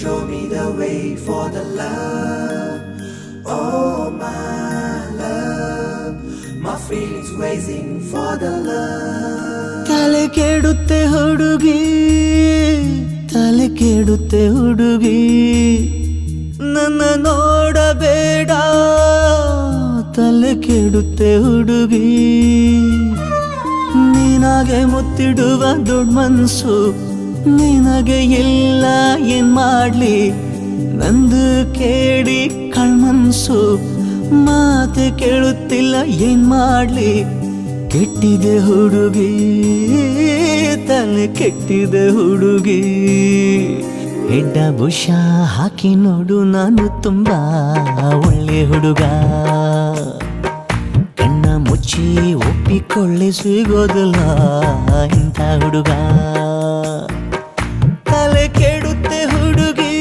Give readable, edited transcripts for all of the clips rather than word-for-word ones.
show me the way for the love. Oh my love, my feelings waiting for the love. ತಲೆ ಕೆಡುತ್ತೆ ಹುಡುಗಿ, ತಲೆ ಕೆಡುತ್ತೆ ಹುಡುಗಿ, ನನ್ನ ನೋಡಬೇಡ, ತಲೆ ಕೆಡುತ್ತೆ ಹುಡುಗಿ. ನಿನಗೆ ಮುತ್ತಿಡುವ ದೊಡ್ಡ ಮನ್ಸು ನಿನಗೆ ಇಲ್ಲ, ಏನ್ ಮಾಡ್ಲಿ ನಂದು ಕೇಳಿ ಕಳ್ಮನ್ಸು, ಮಾತೆ ಕೇಳುತ್ತಿಲ್ಲ ಏನ್ ಮಾಡ್ಲಿ. ಕೆಟ್ಟಿದೆ ಹುಡುಗಿ, ತಲೆ ಕೆಟ್ಟಿದೆ ಹುಡುಗಿ. ಹೆಡ್ಡ ಬುಷ ಹಾಕಿ ನೋಡು, ನಾನು ತುಂಬಾ ಒಳ್ಳೆ ಹುಡುಗ. ಕಣ್ಣ ಮುಚ್ಚಿ ಒಪ್ಪಿಕೊಳ್ಳೆ, ಸಿಗೋದಿಲ್ಲ ಇಂಥ ಹುಡುಗ. ತಲೆ ಕೆಡುತ್ತೆ ಹುಡುಗಿ,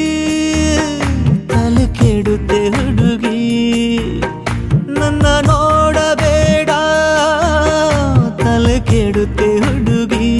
ತಲೆ ಕೆಡುತ್ತೆ ಹುಡುಗಿ, ನನ್ನ ನೋಡಬೇಡ, ತಲೆ ಕೆಡುತ್ತೆ ಹುಡುಗಿ.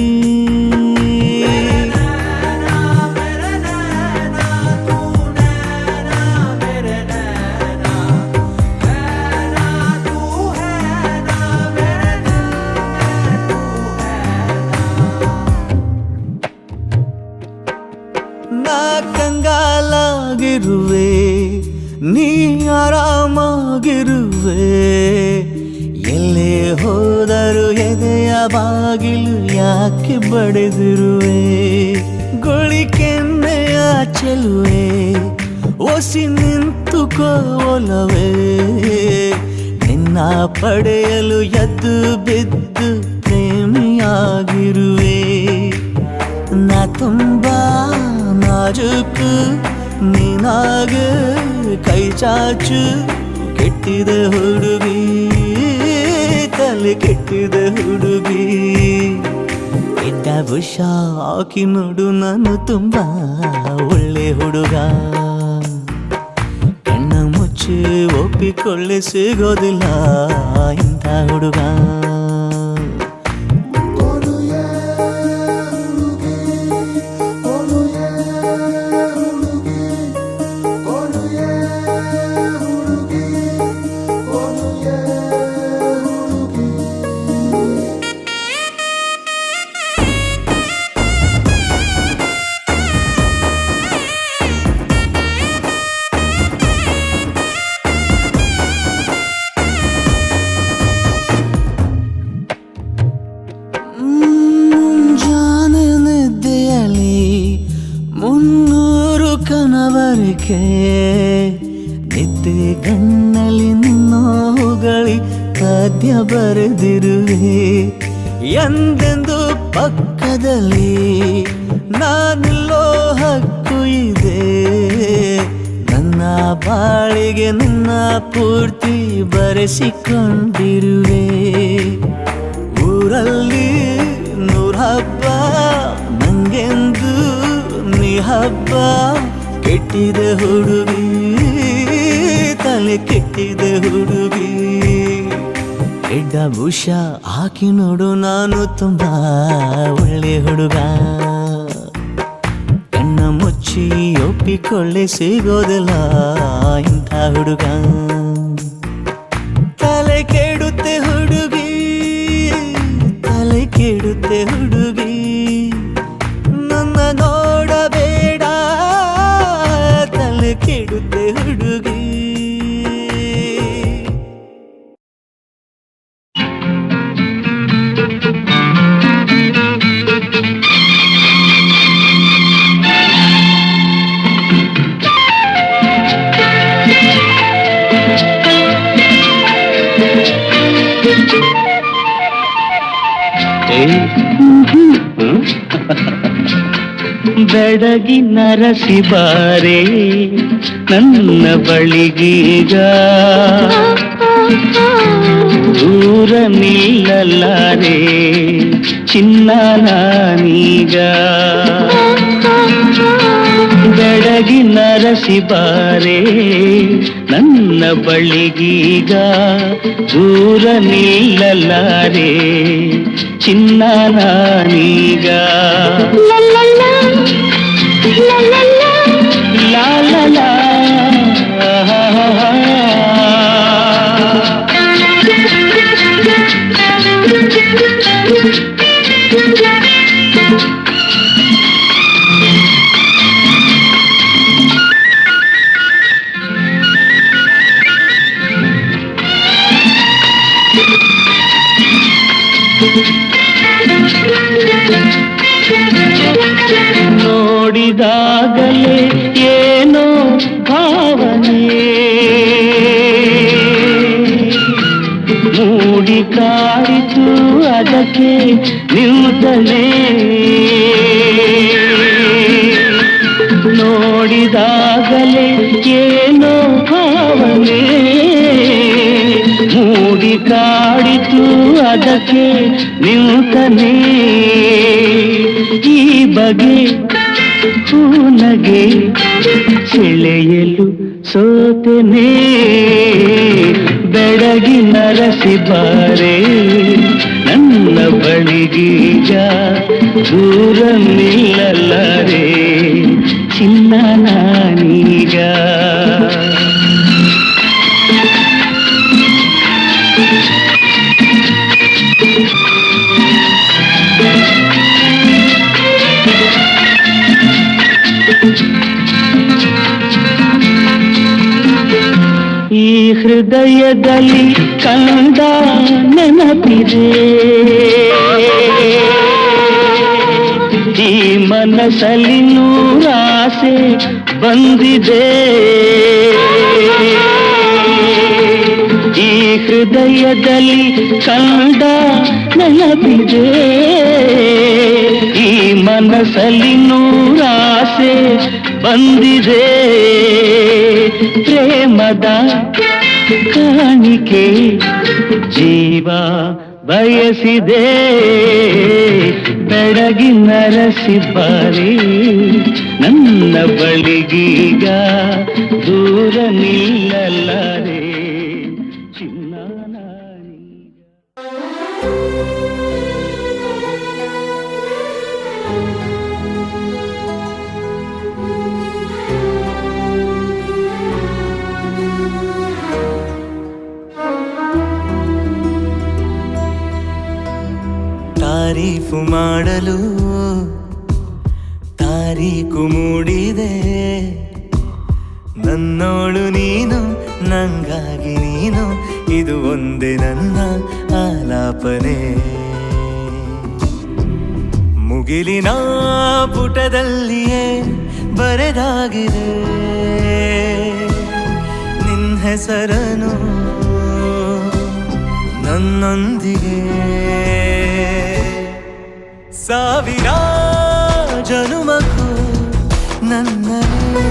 ನಾ ಕಂಗಾಲಾಗಿರುವೆ, ನೀ ಆರಾಮಾಗಿರುವೆ, ಎಲ್ಲೇ ಹೋದರು ಎದೆಯ ಬಾಗಿಲು ಯಾಕೆ ಬಡಿದಿರುವೆ. ಗುಳಿಕೆನ್ನೆಯ ಚೆಲುವೆ, ಒಸಿ ನಿಂತುಕೋಲವೇ, ನಿನ್ನ ಪಡೆಯಲು ಎದ್ದು ಬಿದ್ದು ಪ್ರೇಮಿಯಾಗಿರುವೆ. ನಾ ತುಂಬಾ ನಾಜೂಕು, ನೀನಾಗೆ ಕೈ ಚಾಚು. ಕೆಟ್ಟಿದೆ ಹುಡುಗಿ, ತಲೆ ಕೆಟ್ಟಿದೆ ಹುಡುಗಿ. ಕೆಟ್ಟ ಬುಷ ಹಾಕಿ ನೋಡು, ನಾನು ತುಂಬಾ ಒಳ್ಳೆ ಹುಡುಗ. ಕಣ್ಣ ಮುಚ್ಚಿ ಒಪ್ಪಿಕೊಳ್ಳೆ, ಸಿಗೋದಿಲ್ಲ ಇಂಥ ಹುಡುಗ. ಮುನ್ನೂರು ಕನವರಿಕೆ ನಿದ್ದೆ ಗಣ್ಣಲ್ಲಿ ನಿನ್ನೋಗಳಿ ಪದ್ಯ ಬರೆದಿರುವೆ. ಎಂದೆಂದು ಪಕ್ಕದಲ್ಲಿ ನಾನಿಲ್ಲೋ ಹಕ್ಕು ಇದೆ, ನನ್ನ ಬಾಳಿಗೆ ನಿನ್ನ ಪೂರ್ತಿ ಬರೆಸಿಕೊಂಡಿರುವೆ. ಊರಲ್ಲಿ 100 ಹಬ್ಬ, ನಂಗೆಂದು ನೀ ಹಬ್ಬ. ಕೆಟ್ಟಿದೆ ಹುಡುಗಿ, ತಲೆ ಕೆಟ್ಟಿದೆ ಹುಡುಗಿ. ಎಡ್ಡ ಬುಷ ಹಾಕಿ ನೋಡು, ನಾನು ತುಂಬಾ ಒಳ್ಳೆ ಹುಡುಗ. ಕಣ್ಣ ಮುಚ್ಚಿ ಒಪ್ಪಿಕೊಳ್ಳೆ, ಸಿಗೋದಿಲ್ಲ ಇಂಥ ಹುಡುಗ. ತಲೆ ಕೆಡುತ್ತೆ ಹುಡುಗಿ, ತಲೆ ಕೆಡುತ್ತೆ ಹುಡುಗಿ, ನನ್ನ ನೋಡಬೇಡ, ತಲೆ ಕೆಡುತ್ತೆ ಹುಡುಗಿ. ಬೆಡಗಿ ನರಸಿ ಬಾರೆ ನನ್ನ ಬಳಿಗೀಗ, ದೂರ ನಿಲ್ಲಲಾರೆ ಚಿನ್ನ ನಾನೀಗ. ಬೆಡಗಿ ನರಸಿ ಬಾರೆ ನನ್ನ ಬಳಿಗೀಗ, ದೂರ ನಿಲ್ಲಲಾರೆ ಚಿನ್ನ ನಾನೀಗ. ನೋಡಿದಾಗಲೇ ಏನೋ ಭಾವನೆ ಮೂಡಿ ಕಾಡಿತು ಅದಕ್ಕೆ ನಿಂತಲೇ ನೋಡಿದಾಗಲೇ ಏನೋ ಭಾವನೆ ಮೂಡಿ ಕಾಡಿತು ಅದಕ್ಕೆ ನಿಂತಲೇ ಈ ಬಗೆ ಹೂನಗೆ ಸೆಳೆಯಲು ಸೋತೆನೆ ಬೆಳಗಿನ ರಸಿ ಬಾರೆ ನನ್ನ ಬಳಿಗೀಗ ದೂರ ನಿಲ್ಲಲಾರೆ ಚಿನ್ನ ನಾನೀಗ ಈ ಹೃದಯದಲ್ಲಿ ಕಂಡ ನೆನಪಿದೆ ಈ ಮನಸ್ಸಲ್ಲಿ ನೂರಾಸೆ ಬಂದಿದೆ ಈ ಹೃದಯದಲ್ಲಿ ಕಂಡ ನೆನಪಿದೆ ಈ ಮನಸ್ಸಲ್ಲಿ ನೂರಾಸೆ ಬಂದಿದೆ ಪ್ರೇಮದ ಕಾಣಿಕೆ ಜೀವ ಬಯಸಿದೆ ಬೆಳಗಿನ ರಸಿ ಬಾರಿ ನನ್ನ ಬಳಿಗೀಗ ದೂರ ನಿಲ್ಲಲಾರೆ ಚಿನ್ನ ನಾನೀಗ ತಾರೀಫು ಮಾಡಲು ತಾರೀಕು ಮೂಡಿದೆ ನನ್ನೋಳು ನೀನು ನಂಗಾಗಿ ನೀನು ಇದು ಒಂದೇ ನನ್ನ ಆಲಾಪನೆ ಮುಗಿಲಿನ ಪುಟದಲ್ಲಿಯೇ ಬರೆದಾಗಿದೆ ನಿನ್ನ ಹೆಸರನು ನನ್ನೊಂದಿಗೆ ಸಾವಿರ ಜನುಮಕ್ಕೂ ನನ್ನನ್ನೇ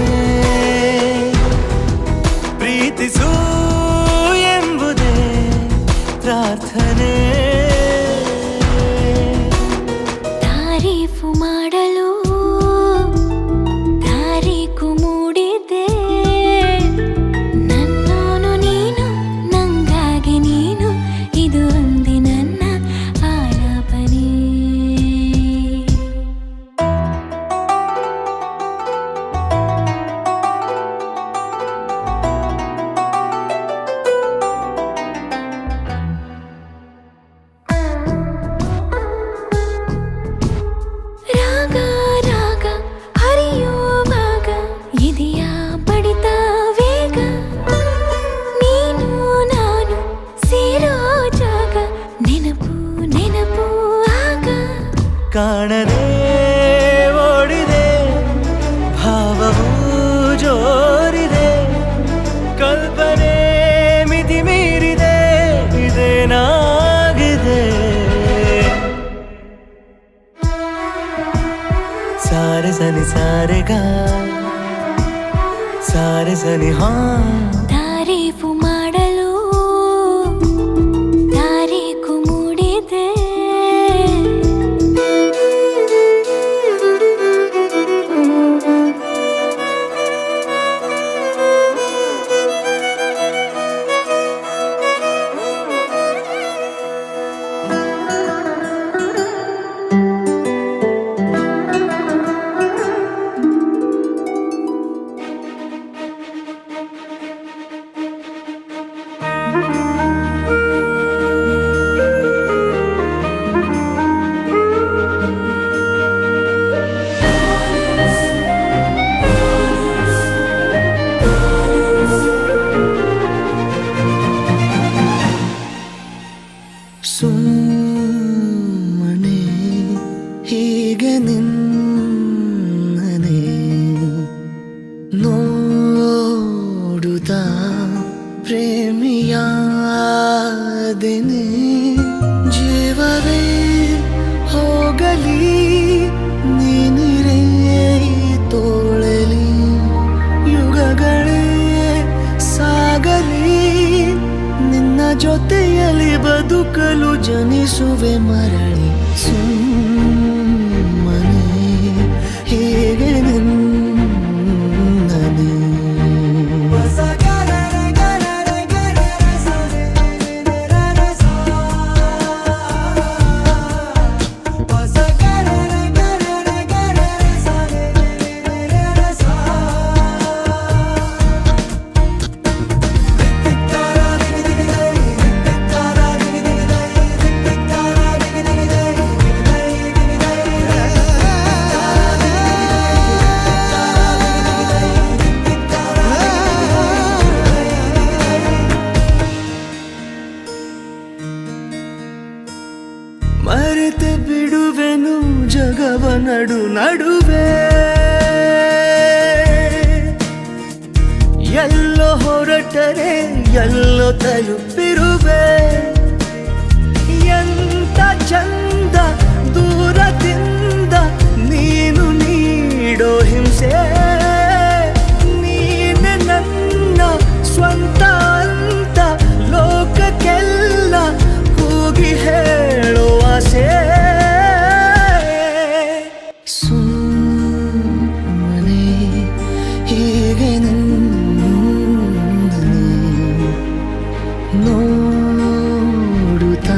ಪ್ರೀತಿಸು ಎಂಬುದೇ ಪ್ರಾರ್ಥನೆ ತಾರೀಫು ಮಾಡಲು ತಾರೀಕು ಮೂಡಿದೆ ನನ್ನೋನು ನೀನು ನಂಗಾಗಿ ನೀನು ಇದು ಒಂದೇ ನನ್ನ ಆಲಾಪನೆ ರಾಗ ರಾಗ ಹರಿಯುವಾಗ ಇದೆಯ ಬಡಿತ ವೇಗ ನೀನು ನಾನು ಸೇರೋ ಜಾಗ ನೆನಪು ನೆನಪು ಆಗ ಕಾಣದೆ ಓಡಿದೆ ಭಾವವು ಜೋರಿದೆ ಕಲ್ಪನೆ ಮಿತಿ ಮೀರಿದೆ ಇದೇನಾಗಿದೆ ಸಾರೆ ಸನಿ ಸಾರೆಗ ಸಾರೆ ಸನಿ ಹಾ ತಾರೀಫು ಮಾಡಲು ತಾರೀಕು ಮೂಡಿದೆ ಕಾದೆನೆ ಜೀವವೇ ಹೋಗಲಿ ನೀನಿರೇ ತೋಳಲಿ ಯುಗಗಳೇ ಸಾಗಲಿ ನಿನ್ನ ಜೊತೆಯಲ್ಲಿ ಬದುಕಲು ಜನಿಸುವೆ ಮರಳಿ ಸುಮ್ಮನೆ ಹೇಗೆ ನಿನ್ನನೆ ಮರೆತೆ ಬಿಡುವೆನು ಜಗವ ನಡುವೆ ಎಲ್ಲೋ ಹೊರಟರೆ ಎಲ್ಲೋ ತಲುಪಿರುವೆ ಎಂತ ಚಂದ ದೂರದಿಂದ ನೀನು ನೀಡೋ ಹಿಂಸೆ ನೀನೆ ನನ್ನ ಸ್ವಂತ ಅಂತ ಲೋಕಕ್ಕೆಲ್ಲ ಕೂಗಿ ಹೇಳೋ ಆಸೆ ಸುಮ್ಮನೆ ಹೀಗೆ ನೋಡುತ್ತಾ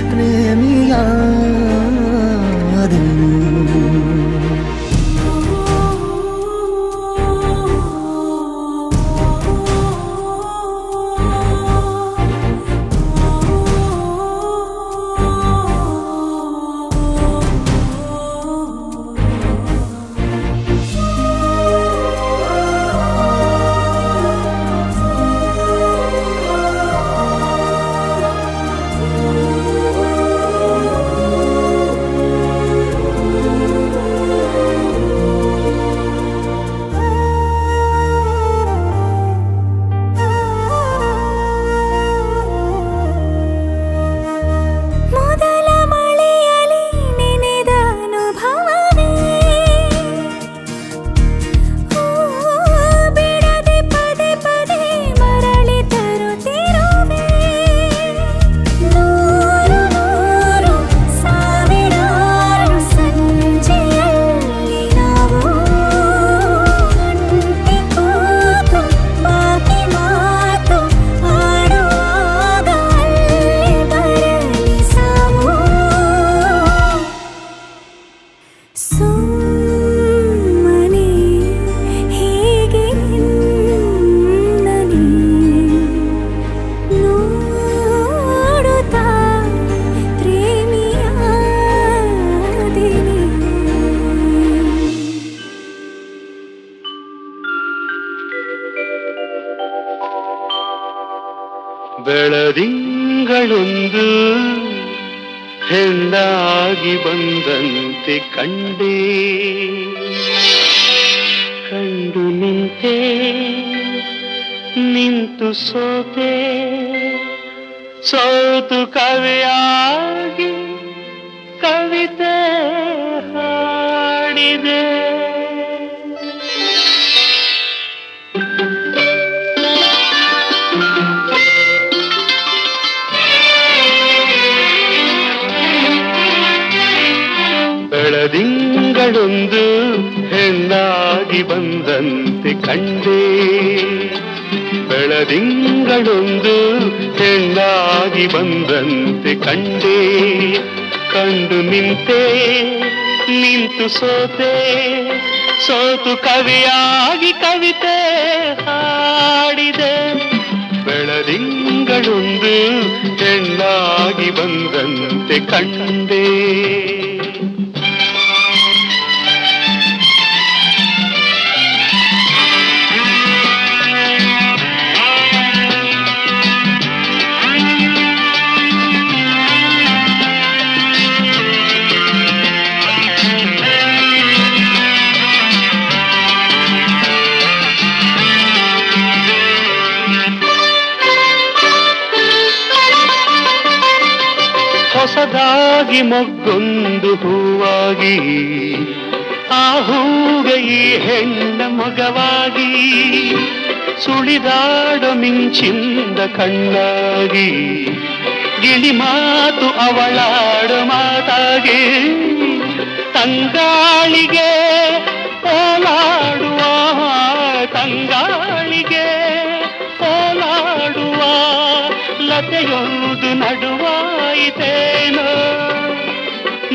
ಪ್ರೇಮಿಯಾದೆನು ಬೆಳದಿಂಗಳೊಂದು ಹೆಣ್ಣಾಗಿ ಬಂದಂತೆ ಕಂಡೆ ಕಂಡು ನಿಂತೆ ನಿಂತು ಸೋತೆ ಸೋತು ಕವಿಯಾಗಿ ಕವಿತೆ ಹಾಡಿದೆ ಬೆಳದಿಂಗಳೊಂದು ಹೆಣ್ಣಾಗಿ ಬಂದಂತೆ ಕಂಡೆ ಬೆಳದಿಂಗಳೊಂದು ಹೆಣ್ಣಾಗಿ ಬಂದಂತೆ ಕಂಡೆ ಕಂಡು ನಿಂತೆ ನಿಂತು ಸೋತೆ ಸೋತು ಕವಿಯಾಗಿ ಕವಿತೆ ಹಾಡಿದೆ ಬೆಳದಿಂಗಳೊಂದು ಹೆಣ್ಣಾಗಿ ಬಂದಂತೆ ಕಂಡೆ ಹೊಸದಾಗಿ ಮೊಗ್ಗೊಂದು ಹೂವಾಗಿ ಆ ಹೂಗೆ ಈ ಹೆಣ್ಣ ಮೊಗವಾಗಿ ಸುಳಿದಾಡೋ ಮಿಂಚಿಂದ ಕಣ್ಣಾಗಿ ಗಿಳಿ ಮಾತು ಅವಳಾಡೋ ಮಾತಾಗಿ ತಂಗಾಳಿಗೆ ಓಲಾಡುವ ತಂಗಾಳಿಗೆ ಓಲಾಡುವ ಲತೆಯೊಂದು ನಡುವಾಯಿತೇನೋ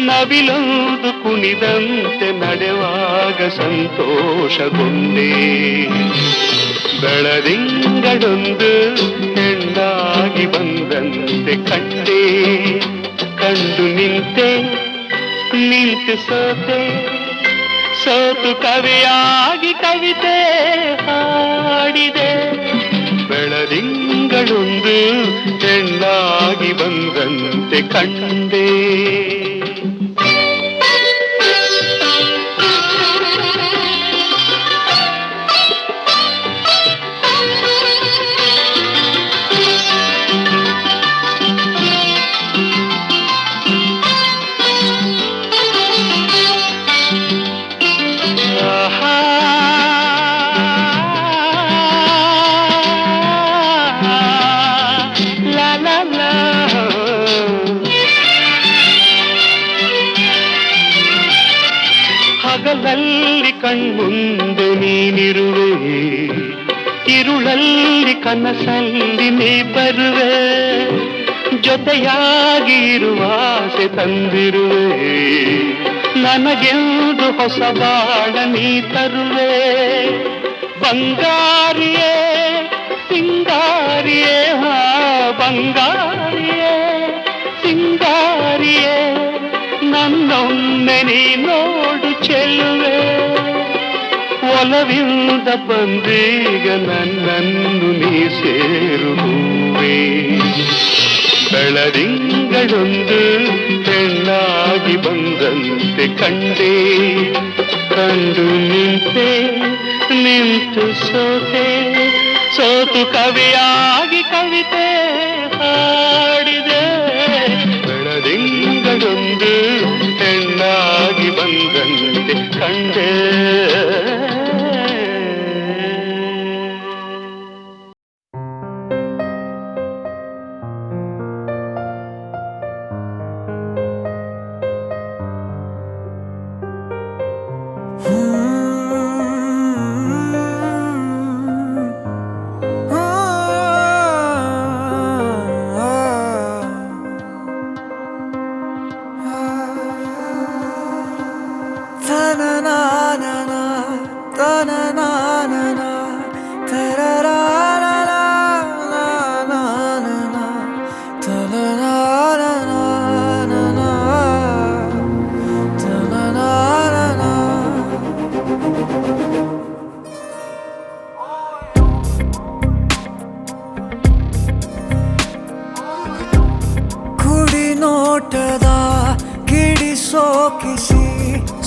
ನವಿಲೊಂದು ಕುಣಿದಂತೆ ನಡೆವಾಗ ಸಂತೋಷಗೊಂಡೆ ಬೆಳದಿಂಗಳೊಂದು ಹೆಣ್ಣಾಗಿ ಬಂದಂತೆ ಕಂಡೆ ಕಂಡು ನಿಂತೆ ನಿಂತು ಸೋತೆ ಸೋತು ಕವಿಯಾಗಿ ಕವಿತೆ ಹಾಡಿದೆ ಬೆಳದಿಂಗಳೊಂದು ಹೆಣ್ಣಾಗಿ ಬಂದಂತೆ ಕಂಡೆ ಹಗಲಲ್ಲಿ ಕಣ್ಮುಂದೆ ನೀನಿರುವೆ ഇരുಳಲ್ಲಿ ಕನಸಲ್ಲಿ ನೀ ಬರುವೆ ಜೊತೆಯಾಗಿ ಇರುವ ಆಸೆ ತಂದಿರುವೆ ನನಗೆಂದು ಹೊಸ ಬಾಳ ನೀ ತರುವೆ ಬಂಗಾರಿಯೇ ಸಿಂಗಾರಿಯೇ ಬಂಗಾರಿಯೇ ಸಿಂಗಾರಿಯೇ ನನ್ನೊಮ್ಮೆ ನೀ ನೋಡು ಚೆಲುವೆ ಒಲವಿಂದ ಬಂದೀಗ ನನ್ನನ್ನು ನೀ ಸೇರುವೆ ಬೆಳದಿಂಗಳೊಂದು ಹೆಣ್ಣಾಗಿ ಬಂದಂತೆ ಕಂಡೆ ಕಂಡು ನಿಂತೆ ನಿಂತು ಸೋತೆ ಸೋತು ಕವಿಯಾಗಿ ಕವಿತೆ ಹಾಡಿದೆ ಬೆಳದಿಂಗಳೊಂದು ಹೆಣ್ಣಾಗಿ ಬಂದಂತೆ ಕಂಡೆ ನೋಟದ ಕಿಡಿ ಸೋಕಿಸಿ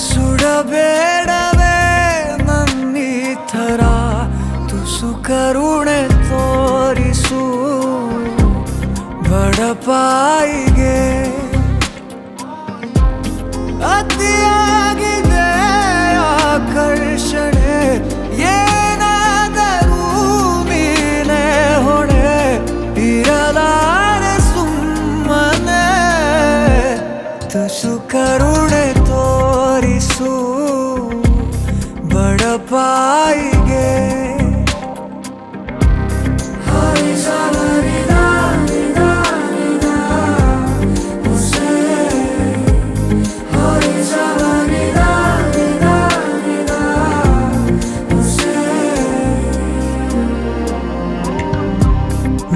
ಸುಡಬೇಡವೇ ನನ್ನೀ ಥರ ತುಸು ಕರುಣೆ ತೋರಿಸು ಬಡಪಾಯಿಗೆ ಅತಿಯಾಗಿದೆ ಆಕರ್ಷಣೆ ಏನಾದರೂ ನೀನೇ ಹೊಣೆ ಇರಲಾರೆ ಸುಮ್ಮನೆ ತುಸು ಕರುಣೆ ತೋರಿಸು ಬಡಪಾಯಿಗೆ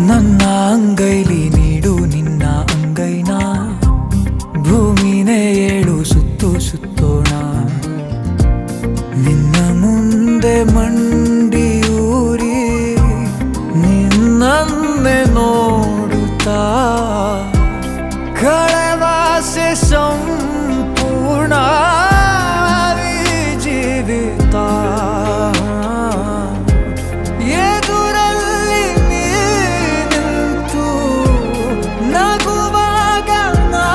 ನನ್ನ ಅಂಗೈಲಿ ನೀಡು ನಿನ್ನ ಅಂಗೈನ ಭೂಮಿನೇ ಏಳು ಸುತ್ತು ಸುತ್ತೋಣ ನಿನ್ನ ಮುಂದೆ ಮಂಡಿಯೂರಿ ನಿನ್ನನ್ನೇ ನೋಡುತ್ತಾ ಕಳೆವಾಸೆ ಸಂಪೂರ್ಣ ಜೀವಿತ ಎದುರಲ್ಲಿ ನೀ ನಿಂತು ನಗುವಾಗ ನಾ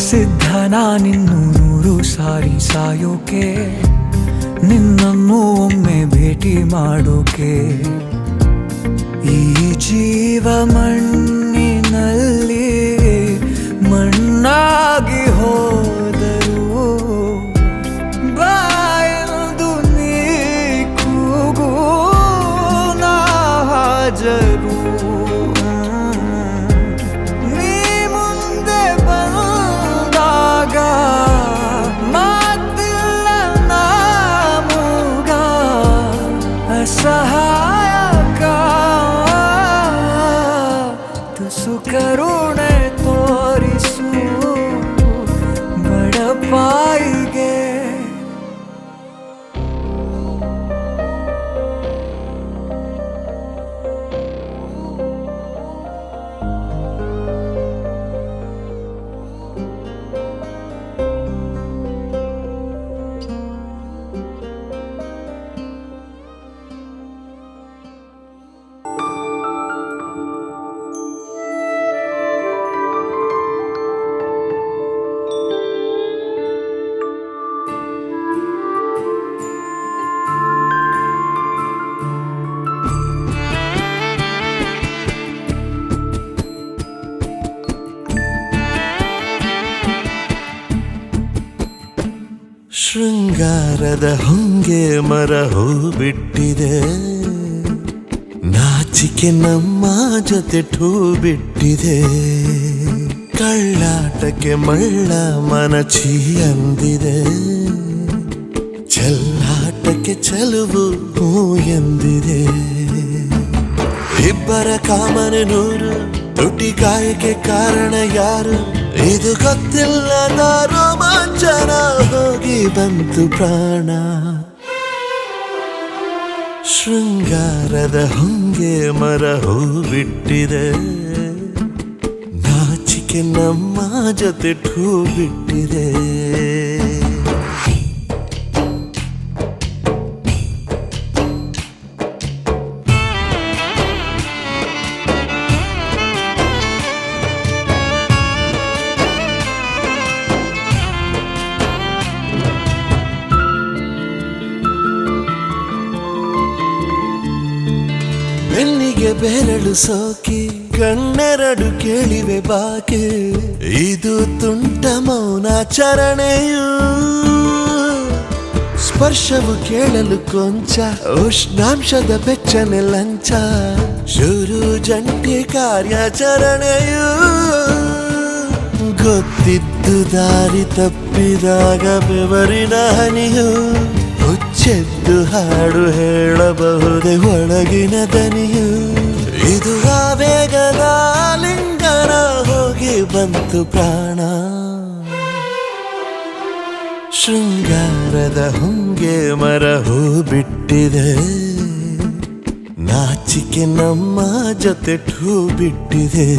ಸಿದ್ಧ ನಾನಿನ್ನು 100 ಸಾರಿ ಸಾಯೋಕೆ, ನಿನ್ನನ್ನು ಒಮ್ಮೆ ಭೇಟಿ ಮಾಡೋಕೆ. ಈ ಜೀವ ಮಣ್ಣಿನಲ್ಲಿ ಮಣ್ಣಾಗಿ ಹೋದರು ಬಾಯದು ನೀ ಕೂಗು ನಾ ಹಾಜರು. ನೀ ಮುಂದೆ ಬಂದಾಗ ಮಾತಿಲ್ಲ ನಾಮೂಗ ಅಸಹಾಯಕ ತುಸು ಕರುಣೆ ತೋರಿಸು ಬಡಪಾಯಿಗೆ. ಶೃಂಗಾರದ ಹೊಂಗೆ ಮರ ಹೂ ಬಿಟ್ಟಿದೆ, ನಾಚಿಕೆ ನಮ್ಮ ಜೊತೆ ಠೂ ಬಿಟ್ಟಿದೆ. ಕಳ್ಳಾಟಕ್ಕೆ ಮಳ್ಳ ಮನಚಿ ಅಂದಿದೆ, ಚೆಲ್ಲಾಟಕ್ಕೆ ಚೆಲುವು ಹೂ ಎಂದಿದೆ. ಇಬ್ಬರ ಕಾಮನೆ 100, ತುಟಿ ಕಾಯಕ್ಕೆ ಕಾರಣ ಯಾರು? ಇದು ಗೊತ್ತಿಲ್ಲದ ರೋಮಾಂಚನ ಹೋಗಿ ಬಂತು ಪ್ರಾಣ. ಶೃಂಗಾರದ ಹೊಂಗೆ ಮರ ಹೂ ಬಿಟ್ಟಿದೆ, ನಾಚಿಕೆ ನಮ್ಮ ಜೊತೆ ಠೂ ಬಿಟ್ಟಿದೆ. ಬೆನ್ನಿಗೆ ಬೆರಳು ಸೋಕಿ ಕಣ್ಣೆರಡು ಕೇಳಿವೆ ಬಾಕಿ, ಇದು ತುಂಟ ಮೌನಾಚರಣೆಯು. ಸ್ಪರ್ಶವು ಕೇಳಲು ಕೊಂಚ, ಉಷ್ಣಾಂಶದ ಬೆಚ್ಚನೆ ಲಂಚ, ಶುರು ಜಂಟಿ ಕಾರ್ಯಾಚರಣೆಯು. ಗೊತ್ತಿದ್ದು ದಾರಿ ತಪ್ಪಿದಾಗ ಬೆವರಿನ ಹನಿಯು, ಹುಚ್ಚೆದ್ದು ಹಾಡು ಹೇಳಬಹುದೇ ಒಳಗಿನ ದನಿಯು. ಇದು ಆವೇಗದ ಲಿಂಗನ ಹೋಗಿ ಬಂತು ಪ್ರಾಣ. ಶೃಂಗಾರದ ಹೊಂಗೆ ಮರ ಹೂ ಬಿಟ್ಟಿದೆ, ನಾಚಿಕೆ ನಮ್ಮ ಜೊತೆ ಠೂ ಬಿಟ್ಟಿದೆ.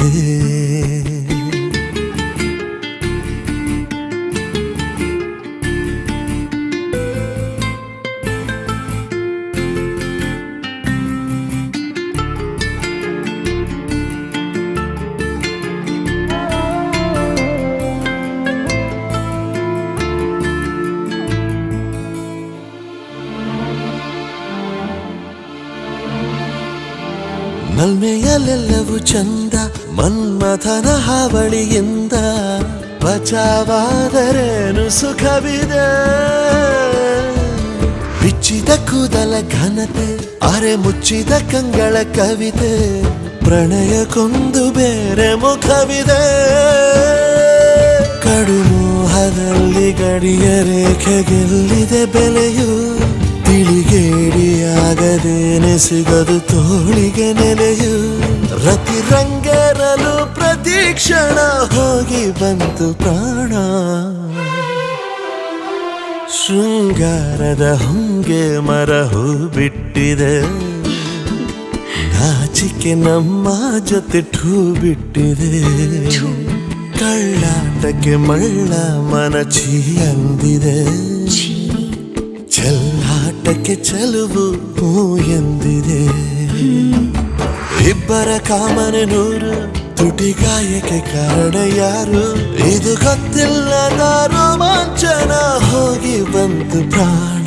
ನಲ್ಮೆಯಲ್ಲೆಲ್ಲವೂ ಚಂದ, ಮನ್ಮಥನ ಹಾವಳಿಯಿಂದ ಬಚಾವಾದರೇನು ಸುಖವಿದೆ. ಬಿಚ್ಚಿದ ಕೂದಲ ಘನತೆ, ಅರೆ ಮುಚ್ಚಿದ ಕಂಗಳ ಕವಿತೆ, ಪ್ರಣಯಕ್ಕೊಂದು ಬೇರೆ ಮುಖವಿದೆ. ಕಡುಮೋಹದಲ್ಲಿ ಗಡಿಯ ರೇಖೆಗೆಲ್ಲಿದೆ ಬೆಲೆಯು, ತಿಳಿಗೇಡಿಯಾಗದೇನೆ ಸಿಗದು ತೋಳಿಗೆ ನೆಲೆಯು. ರತಿರಂಗೇರಲು ಪ್ರತೀಕ್ಷಣ ಹೋಗಿ ಬಂತು ಪ್ರಾಣ. ಶೃಂಗಾರದ ಹೊಂಗೆ ಮರ ಹೂ ಬಿಟ್ಟಿದೆ, ನಾಚಿಕೆ ನಮ್ಮ ಜೊತೆ ಠೂ ಬಿಟ್ಟಿದೆ. ಕಳ್ಳಾಟಕ್ಕೆ ಮಳ್ಳ ಮನಚಿ ಅಂದಿದೆ, ಚೆಲ್ಲಾಟಕ್ಕೆ ಚೆಲುವು ಹೂ ಎಂದಿದೆ. ಇಬ್ಬರ ಕಾಮನೆ 100, ತುಟಿಗಾಯಕ್ಕೆ ಕಾರಣ ಯಾರು ಇದು ಗೊತ್ತಿಲ್ಲದ ರೋಮಾಂಚನ ಹೋಗಿ ಬಂತು ಪ್ರಾಣ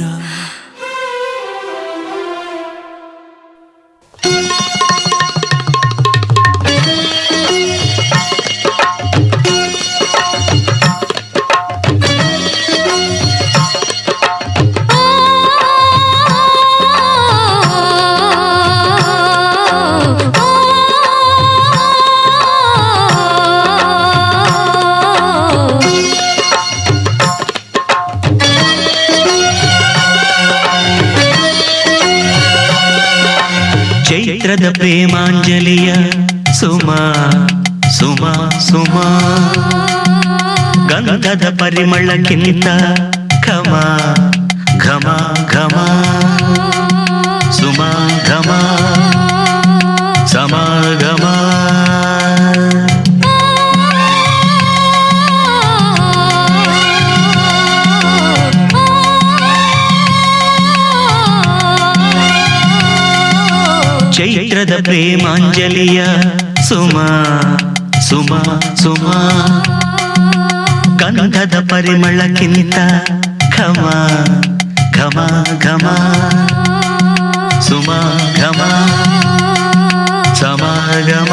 ಚೈತ್ರದ ಪ್ರೇಮಾಂಜಲಿಯ ಸುಮಾ ಸುಮಾ ಸುಮಾ ಗಂಧದ ಪರಿಮಳಕ್ಕಿಂತ ಘಮ ಘಮ ಘಮ ಸುಮಾ ಘಮ ಸಮಾಗಮ ಚೈತ್ರದ ಪ್ರೇಮಾಂಜಲಿಯ ಸುಮಾ ಸುಮಾ ಸುಮಾ ಗಂಧದ ಪರಿಮಳಕ್ಕಿಂತ ಘಮ ಘಮ ಘಮ ಸುಮಾ ಘಮ ಸಮಾಗಮ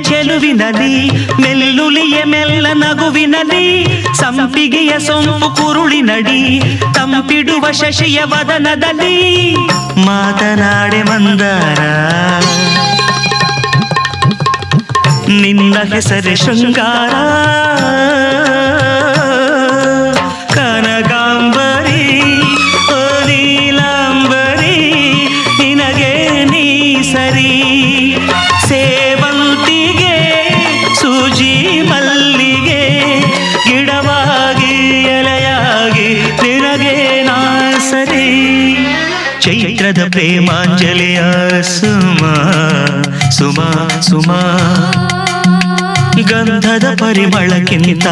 ಚೆಲುವಿನಲ್ಲಿ ಮೆಲ್ಲುಲಿಯ ಮೆಲ್ಲ ನಗುವಿನಲ್ಲಿ ಸಂಪಿಗೆಯ ಸೊಂಪು ಕುರುಳಿನಡಿ ತಂಪಿಡುವ ಶಶಿಯ ವದನದಲ್ಲಿ ಮಾತನಾಡೆ ಮಂದಾರ ನಿನ್ನ ಹೆಸರೇ ಶೃಂಗಾರ ಕನಕಾಂಬರಿ ಓ ನೀಲಾಂಬರಿ ನಿನಗೆ ನೀ ಸರಿ ಸೇವಂತಿಗೆ ಸೂಜಿ ಮಲ್ಲಿಗೆ ಗಿಡವಾಗಿ ಎಲೆಯಾಗಿ ನಿನಗೆ ನಾ ಸರಿ ಚೈತ್ರದ ಪ್ರೇಮಾಂಜಲಿಯ ಸುಮಾ ಸುಮಾ ಸುಮಾ ಗಂಧದ ಪರಿಮಳಕ್ಕಿಂತ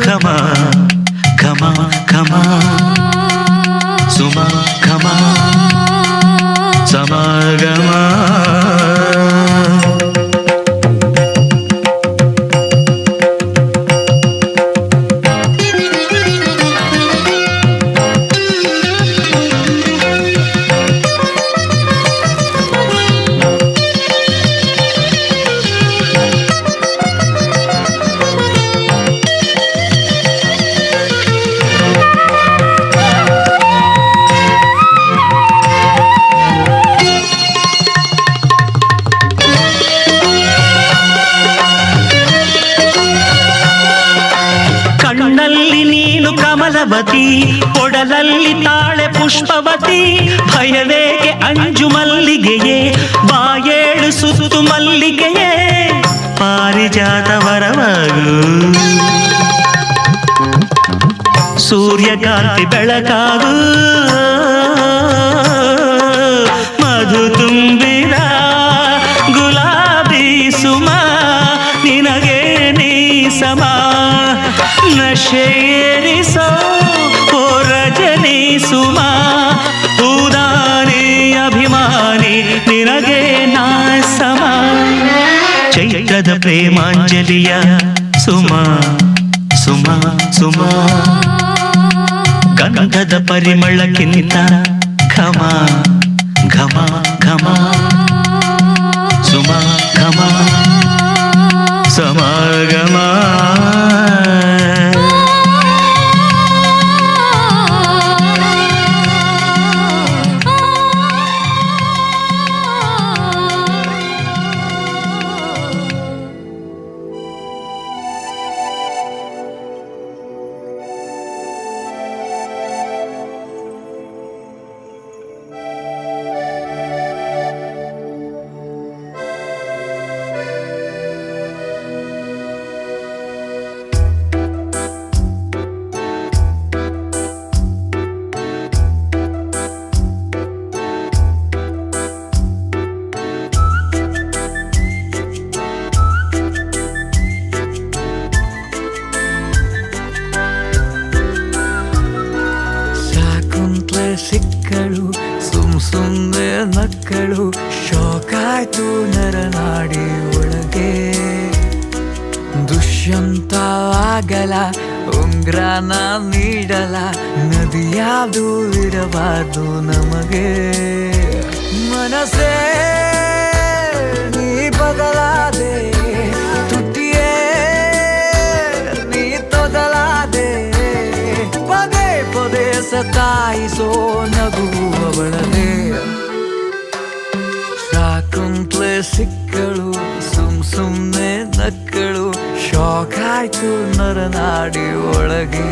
ಘಮ ಘಮ ಘಮ ಸುಮಾ ಘಮ ಸಮಾಗಮ ಕಣ್ಣಲ್ಲಿ ನೀನು ಕಮಲವತಿ ಕೊಡಲಲ್ಲಿ ತಾಳೆ ಪುಷ್ಪವತಿ ಭಯವೇಕೆ ಅಂಜು ಮಲ್ಲಿಗೆಯೇ ಬಾಯೇಳು ಸುತ್ತು ಮಲ್ಲಿಗೆಯೇ ಪಾರಿಜಾತ ವರವಾಗು ಸೂರ್ಯಕಾಂತಿ ಬೆಳಕಾಗು ಮಧು ತುಂಬಿದ ಗುಲಾಬಿ ಸುಮ ನಿನಗೆ ನೀ ಸಮ ನಶೇರಿಸೋ ಓ ರಜನಿ ಸುಮ ಉದಾನಿ ಅಭಿಮಾನಿ ನಿನಗೆ ನಾ ಸಮ ಚೈತ್ರದ ಪ್ರೇಮಾಂಜಲಿಯ ಸುಮಾ ಸುಮಾ ಸುಮಾ ಗಂಧದ ಪರಿಮಳಕ್ಕಿಂತ ಘಮ ಘಮ ಘಮ ಸುಮಾ ಘಮ ಸಮಾಗಮ ಶೋಕಾಯ್ತು ನರನಾಡಿ ಒಳಗೆ. ದುಷ್ಯಂತವಾಗಲ ಉಂಗ್ರನ ನೀಡಲ, ನದಿಯಾವುದು ಇರಬಾರ್ದು ನಮಗೆ. ಮನಸ್ಸೇ ನೀ ಬದಲಾದೆ, ತುಟಿಯೇ ನೀ ತೊದಲಾದೆ, ಪದೇ ಪದೇ ಸತಾಯಿಸೋ ನಗುವವಳದೆ. ಶಾಕುಂತ್ಲೆ ಸಿಕ್ಕಳು, ಸುಮ್ನೆ ನಕ್ಕಳು, ಶೋಕಾಯ್ತು ನರನಾಡಿ ಒಳಗೆ.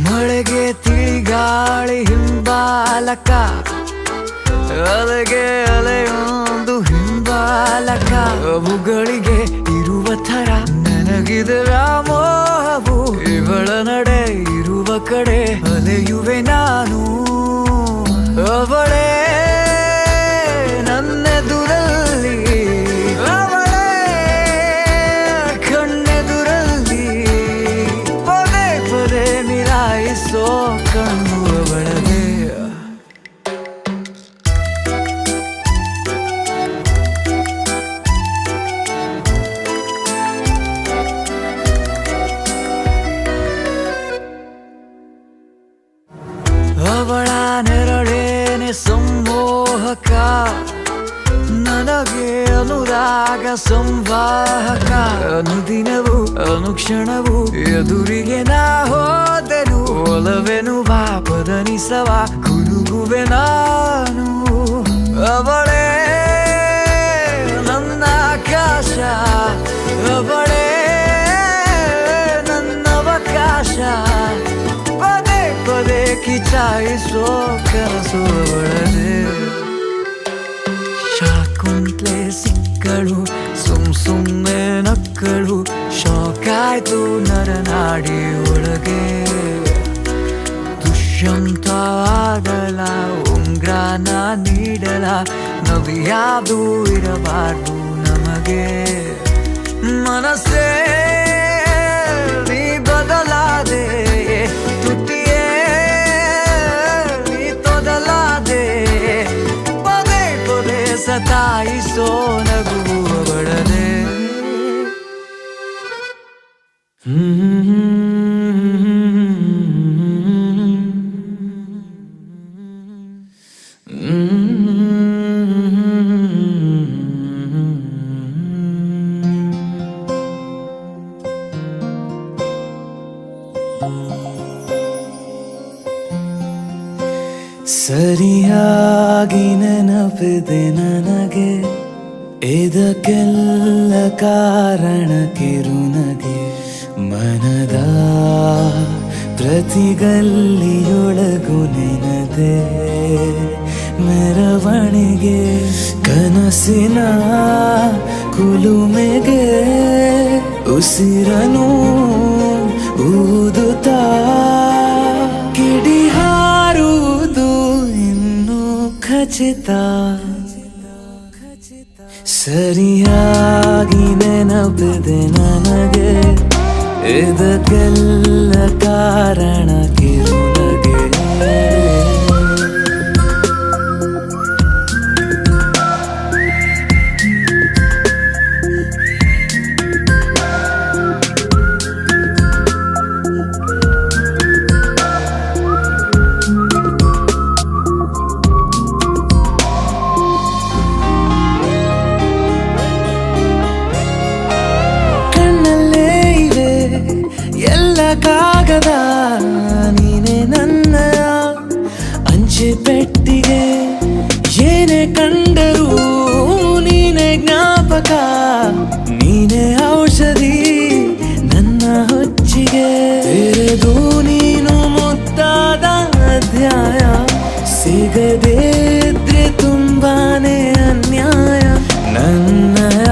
ಮಳೆಗೆ ತಿಳಿಗಾಳಿ ಹಿಂಬಾಲಕ, ಅಲೆಗೆ ಅಲೆಯೊಂದು ಹಿಂಬಾಲಕ. ಅವುಗಳಿಗೆ ಇರುವ ಥರ ನನಗಿದೆ ವ್ಯಾಮೋಹವು, ಇವಳ ನಡೆ ಇರುವ ಕಡೆ ಅಲೆಯುವೆ ನಾನು. ಅವಳೇ ನನ್ನೆದುರಲ್ಲಿ, ಅವಳೇ ಕಣ್ಣೆದುರಲ್ಲಿ, ಪದೇ ಪದೇ ಮಿಲಾಯಿಸೋ ಕಣ್ಣು ಅವಳದೆ. ಅವಳ ನೆರಳೇನೆ ಸಂಮೋಹಕ, ನನಗೆ ಅನುರಾಗ ಸಂವಾಹಕ. ಅನುದಿನವೂ ಅನುಕ್ಷಣವೂ ಎದುರಿಗೆ ನಾ ಹೋದೆನು, ಒಲವೆನುವ ಪದನಿಸವ ಕುರುಗುವೆ ನಾನು. ಅವಳೇ ನನ್ನ ಆಕಾಶ, ಅವಳೇ ನನ್ನ ಅವಕಾಶ, ಪದೇ ಪದೇ ಕಿಚಾಯಿಸೋ ಕನಸು ಅವಳದೆ. ಶಾಕುಂತ್ಲೆ ಸಿಕ್ಕಳು, ಸುಮ್ನೆ ನಕ್ಕಳು, ಶೋಕಾಯ್ತು ನರನಾಡಿ ಒಳಗೆ. ದುಷ್ಯಂತವಾಗಲ ಉಂಗ್ರನ ನೀಡಲ, ನವಿಯಾವುದು ಇರಬಾರ್ದು ನಮಗೆ. ಮನಸ್ಸೇ ನೀ ಬದಲಾದೆ, ತುಟಿಯೇ ನೀ ತೊದಲಾದೆ, ಪದೇ ಪದೇ ಸತಾಯಿಸೋ ನಗುವವಳದೆ. ಸರಿಯಾಗಿ ನೆನಪಿದೆ ನನಗೆ, ಇದಕ್ಕೆಲ್ಲ ಕಾರಣ ಕಿರುನಗೆ. ಮನದ ಪ್ರತಿಗಲ್ಲಿಯೊಳಗು ನೆನದೆ ಮೆರವಣಿಗೆ. ಕನಸಿನ ಕುಲುಮೆಗೆ ಉಸಿರನು ಊದುತ್ತಾ, ಕಿಡಿ ಹಾರುವುದು ಇನ್ನು ಖಚಿತ. ಸರಿಯಾಗಿ ನೆನಪಿದೆ ನನಗೆ, ಇದಕ್ಕೆಲ್ಲ ಕಾರಣ ಕಿರುನಗೆ. ಕಾಗದ ನೀನೆ ನನ್ನ ಅಂಚೆ ಪೆಟ್ಟಿಗೆ, ಏನೇ ಕಂಡರೂ ನೀನೆ ಜ್ಞಾಪಕ, ನೀನೆ ಔಷಧಿ ನನ್ನ ಹೊಚ್ಚಿಗೆ. ತೆರೆದು ನೀನು ಮುದ್ದಾದ ಅಧ್ಯಾಯ, ಸಿಗದೇ ಇದ್ರೆ ತುಂಬಾನೇ ಅನ್ಯಾಯ. ನನ್ನಯ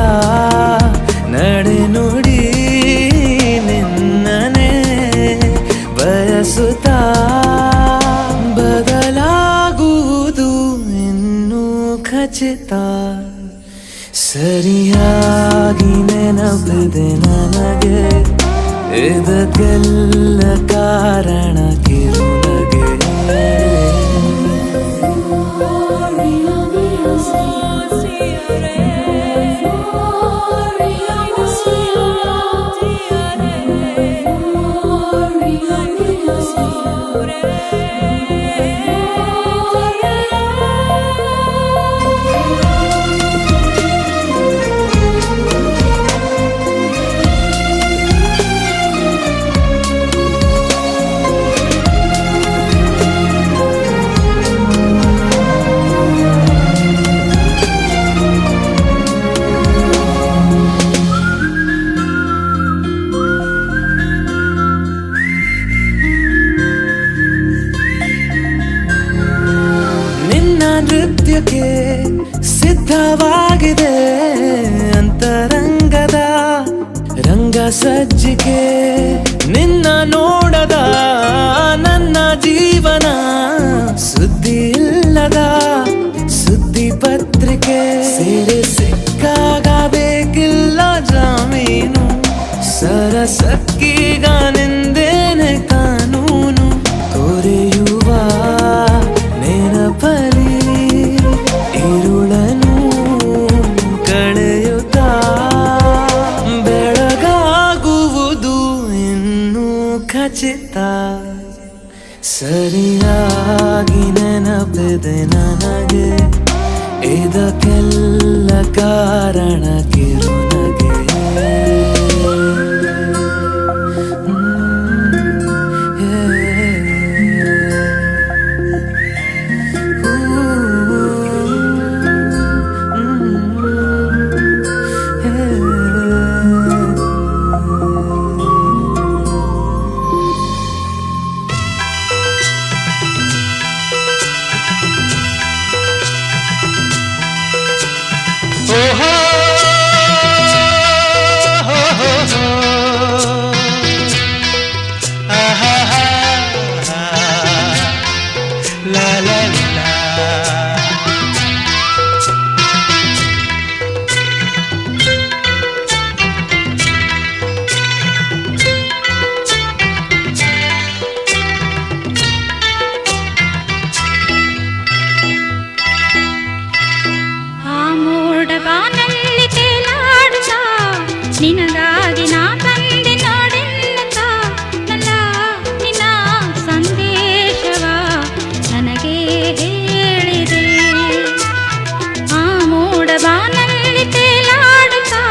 ನಡೆ ನುಡಿ ನನಗೆ ಇದಕ್ಕೆಲ್ಲ ಕಾರಣ ಕಿರುನಗೆ ನೃತ್ಯಕ್ಕೆ ಸಿದ್ಧವಾಗಿದೆ ಅಂತರಂಗದ ರಂಗ ಸಜ್ಜಿಕೆ ನಿನ್ನ ನೋಡದ ನನ್ನ ಜೀವನ ಸುದ್ದಿ ಇಲ್ಲದ ಸುದ್ದಿ ಪತ್ರಿಕೆ ಸೇರೆ ಸಿಕ್ಕಾಗ ಬೇಕಿಲ್ಲ ಜಾಮೀನು ಸರಸಕ್ಕೀಗ ನಿಂದೇನೆ ಕಾನೂನು ಕೊರೆಯುವ ನೆನಪಲಿ ഇരുളനു ಕಳೆಯುತ್ತ ಬೆಳಗಾಗುವುದು ಇನ್ನೂ ಖಚಿತ ಸರಿಯಾಗಿ ನೆನಪಿದೆ ನನಗೆ ಇದಕ್ಕೆಲ್ಲ ಕಾರಣ ಕಿರುನಗೆ ನಿನಗಾಗಿ ನಾ ತಂದೆ ನೋಡೆನ್ನುತ್ತ ನನ್ನ ನಿನ್ನ ಸಂದೇಶವ ನನಗೆ ಹೇಳಿದೆ ಆ ಮೋಡ ಬಾನಲ್ಲಿ ತೇಲಾಡುತ್ತಾ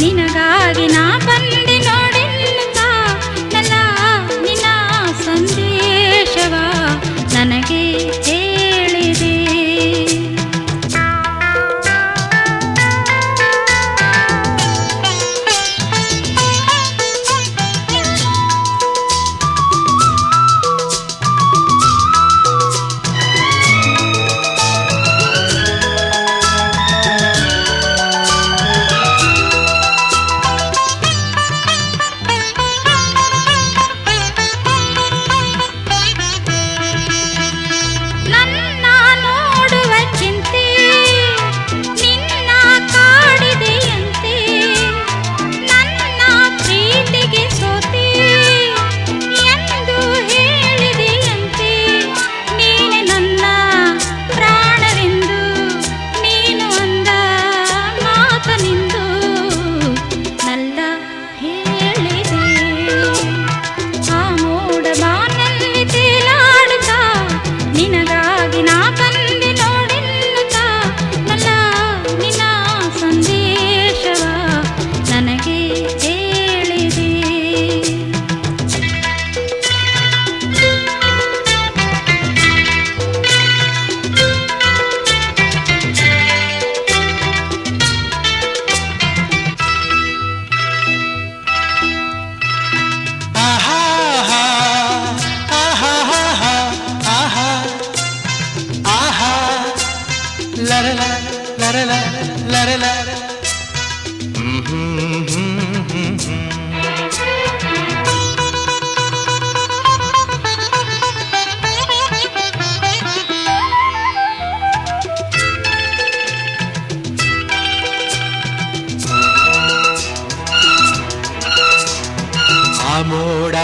ನಿನಗಾಗಿ ನಾ ಬಂದೆ ನೋಡೆನ್ನುತ್ತ ನನ್ನ ನಿನ್ನ ಸಂದೇಶವ ನನಗೆ ಹೇಳಿದೆ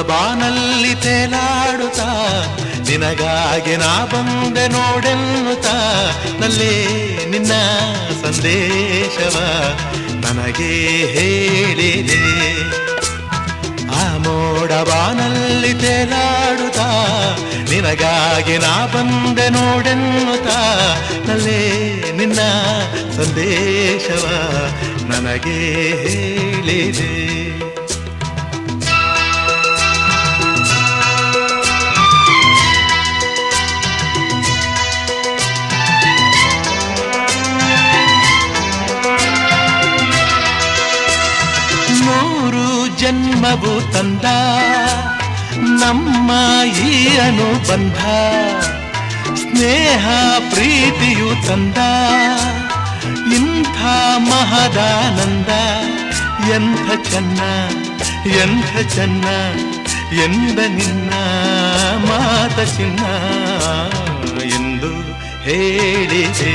ಬಾನಲ್ಲಿ ತೇಲಾಡುತ್ತಾ ನಿನಗಾಗಿ ನಾ ಬಂದೆ ನೋಡೆನ್ನುತ್ತಾ ನಲ್ಲೇ ನಿನ್ನ ಸಂದೇಶವ ನನಗೆ ಹೇಳಿದೆ. ಆ ಮೋಡ ಬಾನಲ್ಲಿ ತೇಲಾಡುತ್ತಾ ನಿನಗಾಗಿ ನಾ ಬಂದೆ ನೋಡೆನ್ನುತ್ತಾ ನಲ್ಲೇ ನಿನ್ನ ಸಂದೇಶವ ನನಗೆ ಹೇಳಿದೆ. ಜನ್ಮವು ತಂದ ನಮ್ಮ ಈ ಅನುಬಂಧ, ಸ್ನೇಹ ಪ್ರೀತಿಯು ತಂದ ಇಂಥ ಮಹದಾನಂದ. ಎಂಥ ಚೆನ್ನ ಎಂಥ ಚೆನ್ನ ಎಂದ ನಿನ್ನ ಮಾತ ಚಿನ್ನ ಎಂದು ಹೇಳಿದೆ.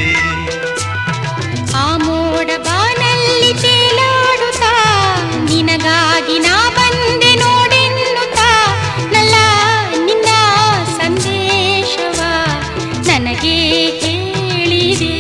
ಆ ಮೋಡ ಬಾನಲ್ಲಿ ತೇಲಾಡುತ್ತಾ ನಿನಗಾಗಿ ನಾ ಬಂದೆ ನೋಡೆನ್ನುತ್ತಾ ನಲ್ಲ ನಿನ್ನ ಸಂದೇಶವ ನನಗೆ ಹೇಳಿದೆ.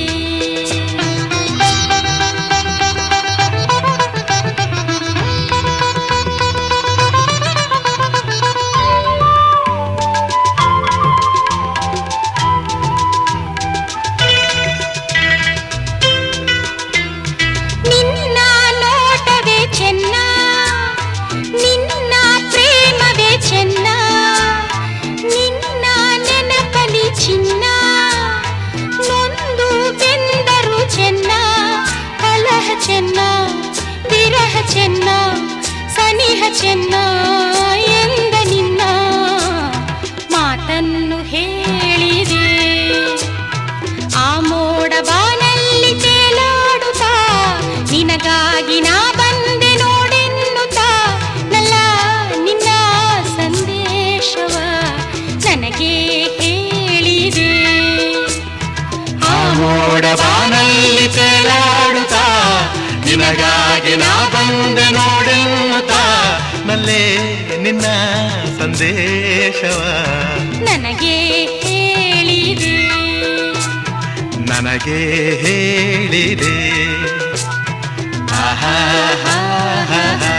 ಚೆನ್ನ ಸನಿಹ ಚೆನ್ನ ಎಂದ ನಿನ್ನ ಮಾತನ್ನು ಹೇಳಿದೆ. ಆ ಮೋಡ ಬಾನಲ್ಲಿ ತೇಲಾಡುತ್ತಾ ನಿನಗಾಗಿ ನಾ ಬಂದೆ ನೋಡೆನ್ನುತ್ತಾ ನಲ್ಲ ನಿನ್ನ ಸಂದೇಶವ ನನಗೆ ಹೇಳಿದೆ. ಆ ಮೋಡ ಬಾನಲ್ಲಿ ತೇಲಾಡುತ್ತಾ ನಿನಗಾಗಿ ನಾ ಬಂದೆ ನೋಡೆನ್ನುತ್ತಾ ನಲ್ಲೇ ನಿನ್ನ ಸಂದೇಶವ ನನಗೆ ಹೇಳಿದೆ. ನನಗೆ ಹೇಳಿದೆ. ಆಹಾ ಹಾ ಹಾ ಹಾ.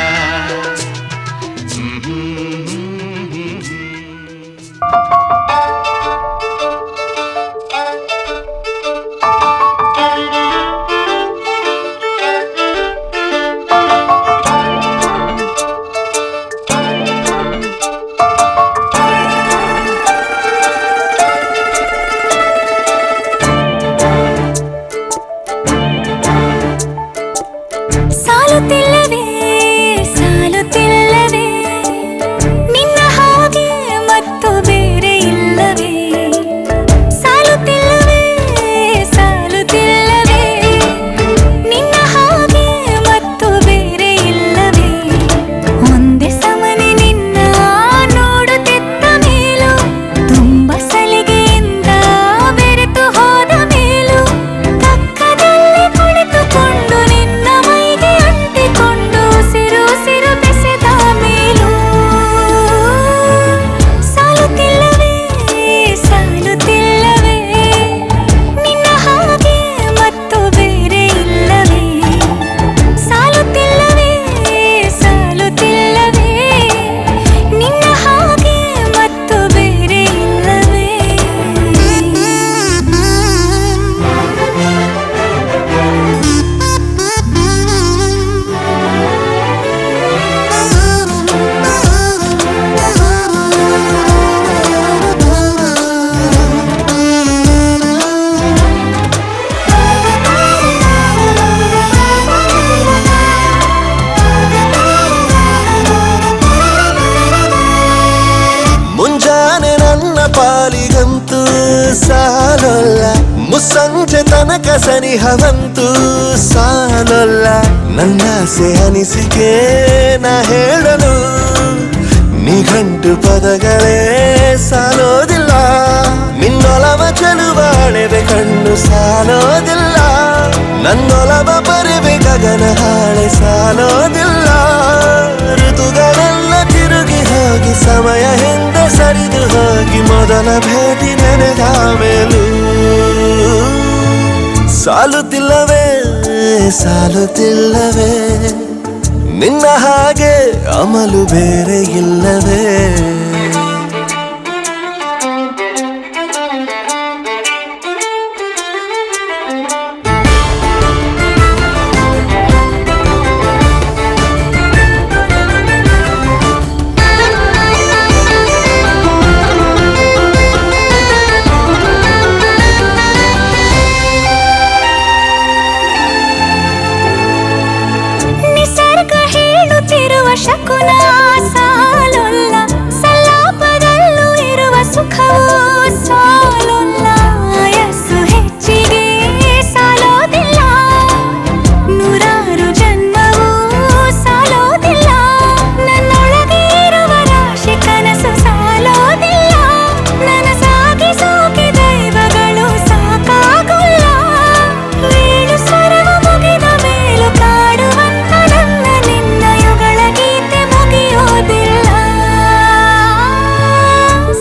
ಮುಸ್ಸಂಜೆ ತನಕ ಸನಿಹವಂತೂ ಸಾಲಲ್ಲ. ನನ್ನಾಸೆ ಅನಿಸಿಕೆ ನಾ ಹೇಳಲು ನಿಘಂಟು ಪದಗಳೇ ಸಾಲೋದಿಲ್ಲ. ನಿನ್ನೊಲವ ಚೆಲುವಾಳೆವೆ ಕಣ್ಣು ಸಾಲೋದಿಲ್ಲ. ನನ್ನೊಲವ ಬರೆವೆ ಗಗನ ಹಾಳೆ ಸಾಲೋದಿಲ್ಲ. ಋತುಗಳೆಲ್ಲ ತಿರುಗಿ ಹೋಗಿ ಹೋಗಿ ಮೊದಲ ಭೇಟಿ ನೆನೆದ ಮೇಲೂ ಸಾಲುತ್ತಿಲ್ಲವೇ ಸಾಲುತ್ತಿಲ್ಲವೇ ನಿನ್ನ ಹಾಗೆ ಅಮಲು ಬೇರೆ ಇಲ್ಲವೇ ಶಕುನ ಸಾಲೊಲ್ಲ ಸಲಾಪದಲ್ಲೂ ಇರುವ ಸುಖವೂ ಸಾಲೊಲ್ಲ ಯಸ್ಸು ಹೆಚ್ಚಿಗೆ ಸಾಲೋದಿಲ್ಲ ನೂರಾರು ಜನ್ಮವೂ ಸಾಲೋದಿಲ್ಲ ನನ್ನೊಳಗೆ ಇರುವ ರಾಶಿ ಕನಸು ಸಾಲೋದಿಲ್ಲ ನನಸಾಗಿ ಸೋಕಿ ದೈವಗಳು ಸಾಕಾಗುಲ್ಲ ಏಳು ಸ್ವರವ ಮುಗಿದ ಮೇಲೂ ಕಾಡುವಂತ ನನ್ನ ನಿನ್ನ ಯುಗಳ ಗೀತೆ ಮುಗಿಯೋದಿಲ್ಲ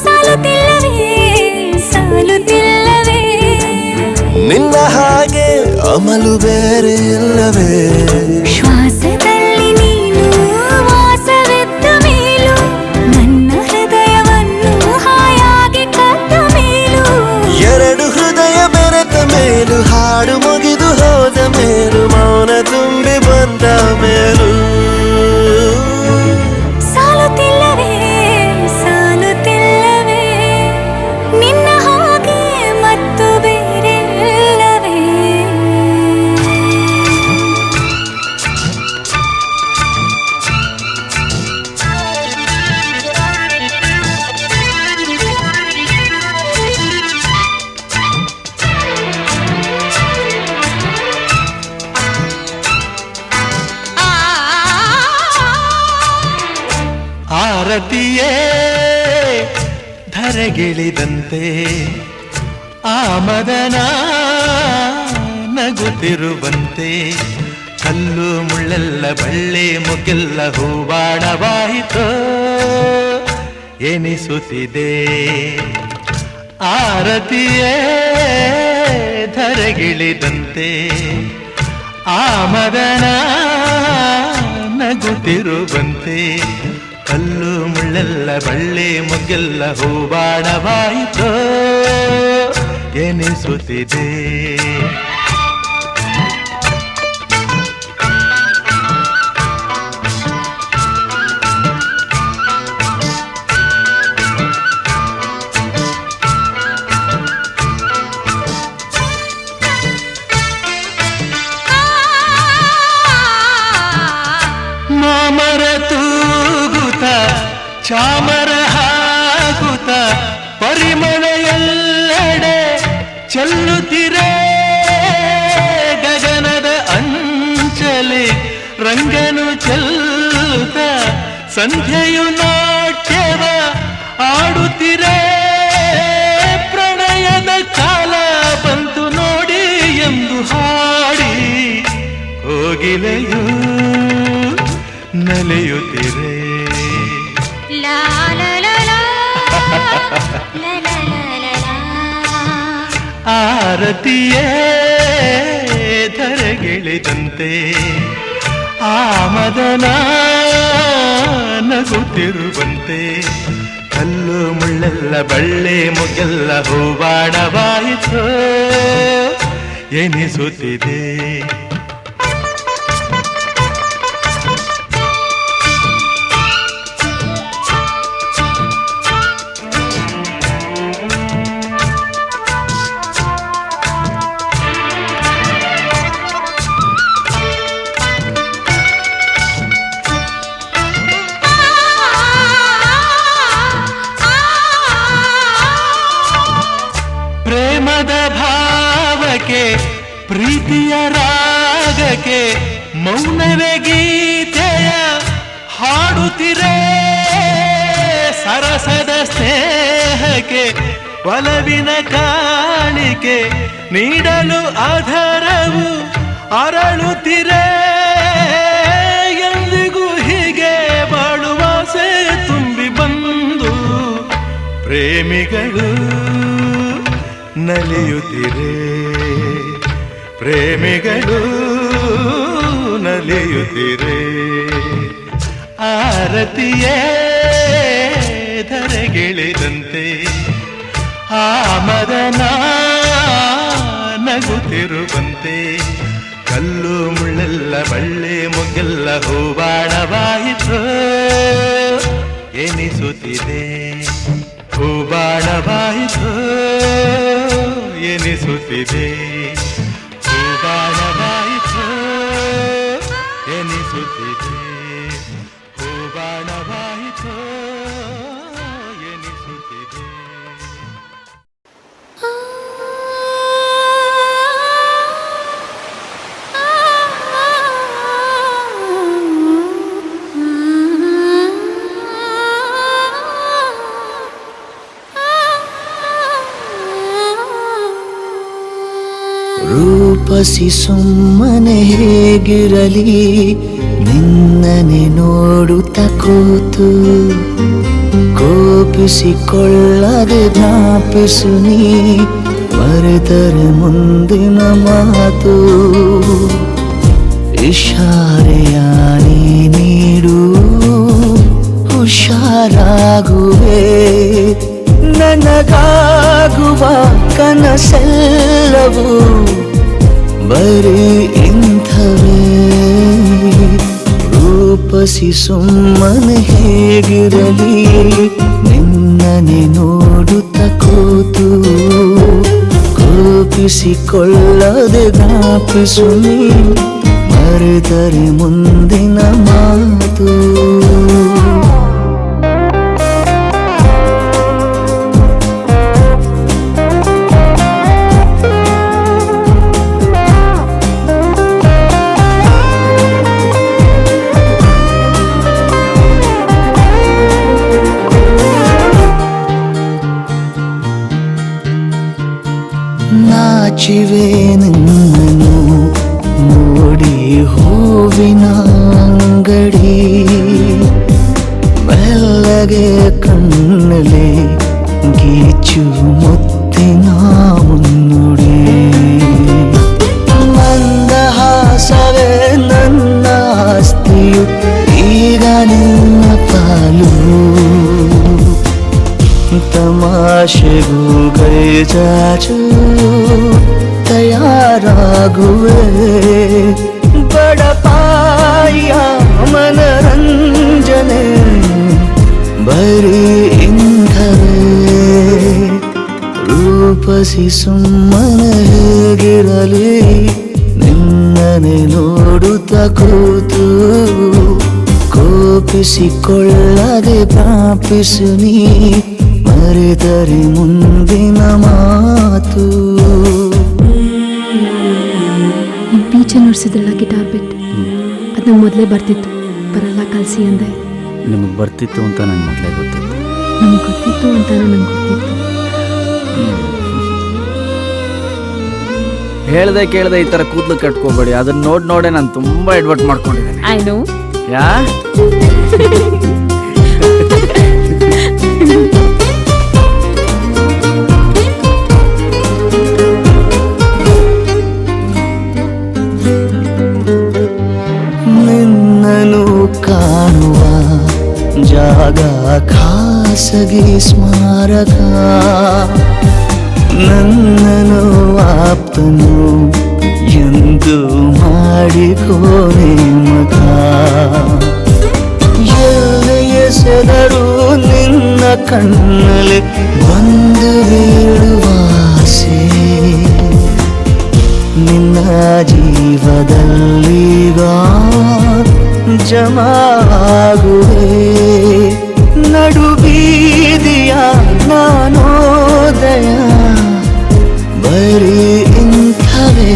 ಸಾಲುತ್ತಿಲ್ಲವೇ ಸಾಲುತ್ತಿಲ್ಲವೇ ನಿನ್ನ ಹಾಗೆ ಅಮಲು ಬೇರೆ ಇಲ್ಲವೇ ಶ್ವಾಸದಲ್ಲಿ ನೀನು ವಾಸವಿದ್ದ ಮೇಲೂ ನನ್ನ ಹೃದಯವನ್ನು ಹಾಯಾಗಿ ಕದ್ದ ಮೇಲೂ ಎರಡು ಹೃದಯ ಬೆರೆತ ಮೇಲೂ ಹಾಡು ಮುಗಿದು ಹೋದ ಮೇಲೂ ಮೌನ ತುಂಬಿ ಬಂದ ಮೇಲೂ ಸಾಲುತ್ತಿಲ್ಲವೇ ಸಾಲುತ್ತಿಲ್ಲವೇ ನಿನ್ನ ಹಾಗೆ ಮತ್ತು ಬೇರೆ ಇಲ್ಲವೇ ಆರತಿಯೇ ಧರೆಗಿಳಿದಂತೆ ಆ ಮದನ ನಗುತ್ತಿರುವಂತೆ ಕಲ್ಲು ಮುಳ್ಳೆಲ್ಲ ಬಳ್ಳಿ ಮುಗಿಲ್ಲ ಹೂವಾಣವಾಯಿತೋ ಎನಿಸುತ್ತಿದೆ ಆರತಿಯೇ ಧರೆಗಿಳಿದಂತೆ ಆ ಮದನ ನಗುತ್ತಿರುವಂತೆ ಕಲ್ಲು ಮುಳ್ಳೆಲ್ಲ ಬಳ್ಳಿ ಮುಗ್ಗೆಲ್ಲ ಹೂವಾಣವಾಯಿತೋ ಎನಿಸುತ್ತಿದೆ ಮಾಮರ ತೂಗುತ ಚಾಮರ ಹಾಕುತ್ತ ಪರಿಮಳ ಎಲ್ಲೆಡೆ ಚೆಲ್ಲುತ್ತಿರೆ ಗಗನದ ಅಂಚಲಿ ರಂಗನು ಚೆಲ್ಲುತ್ತ ಸಂಧ್ಯೆಯು ನಾಟ್ಯವ ಆಡುತ್ತಿರೆ ಪ್ರಣಯದ ಕಾಲ ಬಂತು ನೋಡಿ ಎಂದು ಹಾಡಿ ಕೋಗಿಲೆಯು ನಲಿಯುತ್ತಿರೆ ಲಾ ಲಾ ಲಾ ಲಾ ಲಾ ಲಾ ಲಾ ಲಾ. ಆರತಿಯೇ ಧರೆಗಿಳಿದಂತೆ ಆ ಮದನ ನಗುತ್ತಿರುವಂತೆ ಕಲ್ಲು ಮುಳ್ಳೆಲ್ಲ ಬಳ್ಳಿ ಮುಗ್ಗೆಲ್ಲ ಹೂವಾಣವಾಯಿತು ಎನಿಸುತ್ತಿದೆ ಪ್ರೀತಿಯ ರಾಗಕ್ಕೆ ಮೌನವೇ ಗೀತೆಯ ಹಾಡುತ್ತಿರೆ ಸರಸದ ಸ್ನೇಹಕ್ಕೆ ಒಲವಿನ ಕಾಣಿಕೆ ನೀಡಲು ಆಧಾರವು ಅರಳುತ್ತಿರೆ ಎಂದಿಗೂ ಹೀಗೆ ಬಾಳುವಾಸೆ ತುಂಬಿ ಬಂದು ಪ್ರೇಮಿಗಳು ನಲಿಯುತ್ತಿರೆ ಪ್ರೇಮಿಗಳು ನಲಿಯುತ್ತಿರೆ ಆರತಿಯೇ ಧರೆಗಿಳಿದಂತೆ ಆ ಮದನ ನಗುತ್ತಿರುವಂತೆ ಕಲ್ಲು ಮುಳ್ಳೆಲ್ಲ ಬಳ್ಳಿ ಮೊಗ್ಗೆಲ್ಲ ಹೂಬಾಣವಾಯಿತು ಎನಿಸುತ್ತಿದೆ ಹೂಬಾಣವಾಯಿತು ಎನಿಸುತ್ತಿದೆ ಹೂಬಾಣವಾಯಿತು ಎನಿಸುತ್ತಿದೆ ಹೂಬಾಣವಾಯಿತು ಎನಿಸುತ್ತಿದೆ ರೂಪಸಿ ಸುಮ್ಮನೆ ಹೇಗಿರಲಿ ನಿನ್ನನೆ ನೋಡುತ್ತ ಕೂತು ಕೋಪಿಸಿಕೊಳ್ಳದೆ ಜ್ಞಾಪಿಸು ನೀ ಮರೆತರೆ ಮುಂದಿನ ಮಾತು ಇಶಾರೆಯ ನೀ ನೀಡು ಹುಷಾರಾಗುವೆ ನನಗಾಗುವ ಕನಸೆಲ್ಲವೂ ಬರೀ ಇಂಥವೇ ರೂಪಸಿ ಸುಮ್ಮನೆ ಹೇಗಿರಲಿ ನಿನ್ನನೆ ನೋಡುತ್ತ ಕೂತು ಕೋಪಿಸಿಕೊಳ್ಳದೆ ಜ್ಞಾಪಿಸು ನೀ ಮರೆತರೆ ಮುಂದಿನ ಮಾತು ನಾಚಿವೆ ನಿನ್ನನು ನೋಡಿ ಹೂವಿನ ಅಂಗಡಿ ಮೆಲ್ಲಗೆ ಕಣ್ಣಲೆ ಗೀಚು ಮುತ್ತಿನ ಮುನ್ನುಡಿ ಮಂದಹಾಸವೇ ನನ್ನ ಆಸ್ತಿಯು ಈಗ ನಿನ್ನ ಪಾಲು ತಮಾಷೆಗೂ ಕೈ ಚಾಚು ತಯಾರಾಗುವೆ ಬಡಪಾಯ ಮನರಂಜನೆ ಬರೀ ಇಂಥವೇ ರೂಪಸಿ ಸುಮ್ಮನೆ ಹೇಗಿರಲಿ ನಿನ್ನನೆ ನೋಡುತ್ತ ಕೂತು ಕೋಪಿಸಿಕೊಳ್ಳದೆ ಪ್ರಾಪಿಸು ನೀ ಮರೆತರೆ ಮುಂದಿನ ಮಾತು ಬೀಚೆ ನುಡಿಸಿದ್ರಲ್ಲ ಗಿಟಾರ್ ಬಿಟ್ ಅದು ನಂಗೆ ಮೊದಲೇ ಬರ್ತಿತ್ತು ಬರಲ್ಲ ಕಲಿಸಿ ಅಂದೆ ನಿಮಗೆ ಬರ್ತಿತ್ತು ಅಂತ ನಂಗೆ ಮೊದಲೇ ಗೊತ್ತಿತ್ತು ನಮ್ಗೆ ಗೊತ್ತಿತ್ತು ಅಂತ ನಂಗೆ ಗೊತ್ತಿತ್ತು ಹೇಳ್ದೆ ಕೇಳ್ದೆ ಈ ಥರ ಕೂದಲು ಕಟ್ಕೋಬೇಡಿ ಅದನ್ನ ನೋಡೇ ನಾನು ತುಂಬ ಎಡ್ವರ್ಟ್ ಮಾಡ್ಕೊಂಡಿದ್ದೇನೆ ಐ ನೋ ಯಾ ನಿನ್ನನು ಕಾಣುವ ಜಾಗ ಖಾಸಗಿ ಸ್ಮಾರಕ ನನ್ನನು ಆಪ್ತನು ಎಂದು ಮಾಡಿಕೋನೆ ಮಗ ಎಲ್ಲಿ ಎಸೆದರೂ ನಿನ್ನ ಕಣ್ಣಲ್ಲಿ ಬಂದು ಬೀಳುವಾಸೆ ನಿನ್ನ ಜೀವದಲ್ಲೀಗ ಜಮಾಗುವೆ ನಡು ಬೀದಿಯ ನಾನೋದಯ ಬರೀ ಇಂಥವೇ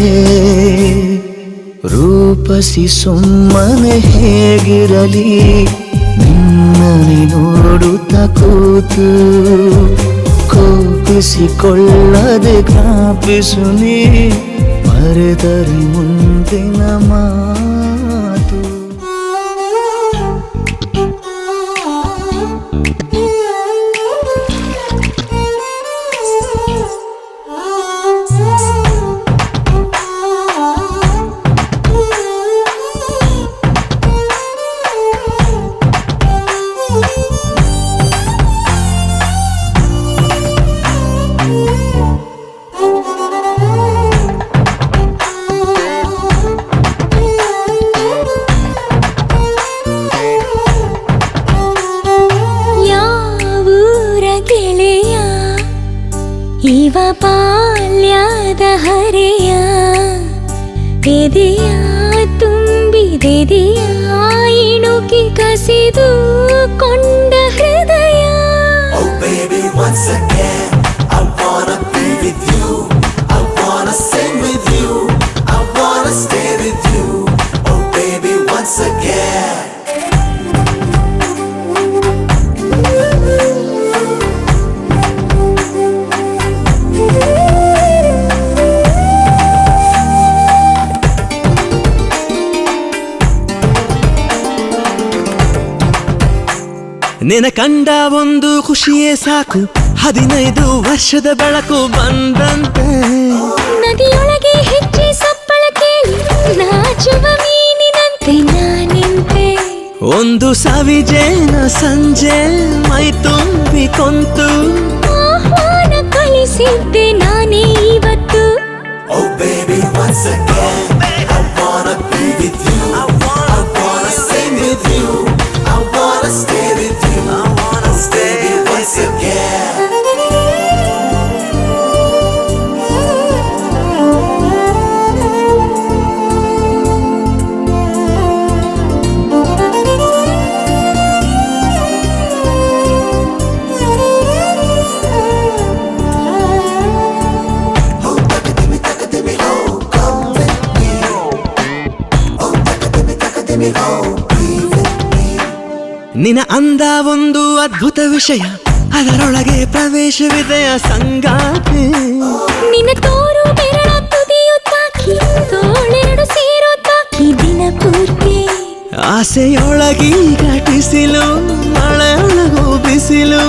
ರೂಪಸಿ ಸುಮ್ಮನೆ ಹೇಗಿರಲಿ ನಿನ್ನನೆ ನೋಡುತ್ತ ಕೂತು ಕೋಪಿಸಿಕೊಳ್ಳದೆ ಜ್ಞಾಪಿಸು ನೀ ಮರೆತರೆ ಮುಂದಿನ ಮಾತು ಇವ ಬಾಲ್ಯದ ಹರೆಯ ಎದೆಯ ತುಂಬಿದೆದೆಯ ಇಣುಕಿ ಕಸಿದು ಕೊಂಡ ಹೃದಯ. Oh baby, once again I wanna be with you, I wanna sing with you, I wanna stay with you. Oh baby, once again. ನಿನ ಕಂಡ ಒಂದು ಖುಷಿಯೇ ಸಾಕು, 15 ವರ್ಷದ ಬೆಳಕು ಬಂದಂತೆ. ನದಿಯೊಳಗೆ ಹೆಚ್ಚಿ ಸಪ್ಪಳ ಕೇಳಿ ನಾಚುವ ಮೀನಿನಂತೆ ನಾನಿಂತೆ. ಒಂದು ಸವಿಜೇನ ಸಂಜೆ ಮೈ ತುಂಬಿ ಕೊಂತು ಆಹ್ವಾನ ಕಳಿಸಿದ್ದೆ ನಾನೇ ಇವತ್ತು. Oh baby, once again I wanna be with you, I wanna sing with you, I wanna stay with you, I wanna stay once again. ನಿನ ಅಂದ ಒಂದು ಅದ್ಭುತ ವಿಷಯ, ಅದರೊಳಗೆ ಪ್ರವೇಶವಿದೆಯ ಸಂಗಾತಿ. ನಿನ್ನ ತೋರು ಬೆರಳ ತುದಿಯು ತಾಕಿ ತೋಳೆರಡು ಸೇರೋ ತಾಕಿ ದಿನ ಪೂರ್ತಿ. ಆಸೆಯೊಳಗಿ ಘಟಿಸಿಲು ಮಳೆಯೊಳಗು ಬಿಸಿಲು,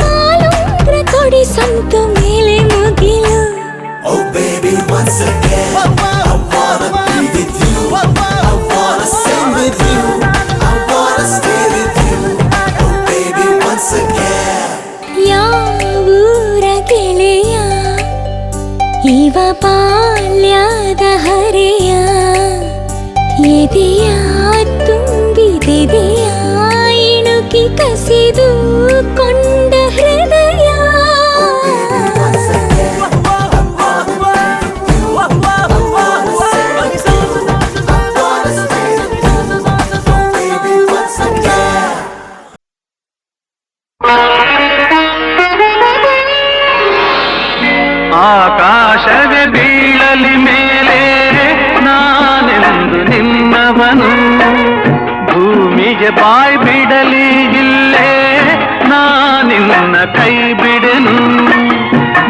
ಕಾಲುಂಗ್ರ ಕೊಡಿ ಸಂತು ಮೇಲೆ ಮುಗಿಲು. Oh baby, once again I wanna be with you, I wanna sing with you, I wanna stay with you. Oh baby, once again. ಯಾವೂರ ಗೆಳೆಯ ಇವ ಬಾಲ್ಯದ ಹರೆಯ ಎದೆಯ ತುಂಬಿದೆದೆಯ ಇಣುಕಿ ಕಸಿದು ಕೊಂಡ ಹೃದಯ. ಆಕಾಶವೇ ಬೀಳಲಿ ಮೇಲೆ ನಾನೆಂದು ನಿನ್ನವನು, ಭೂಮಿಗೆ ಬಾಯ್ ಬಿಡಲಿ ಇಲ್ಲೇ ನಾನಿನ್ನ ಕೈ ಬಿಡೆನು.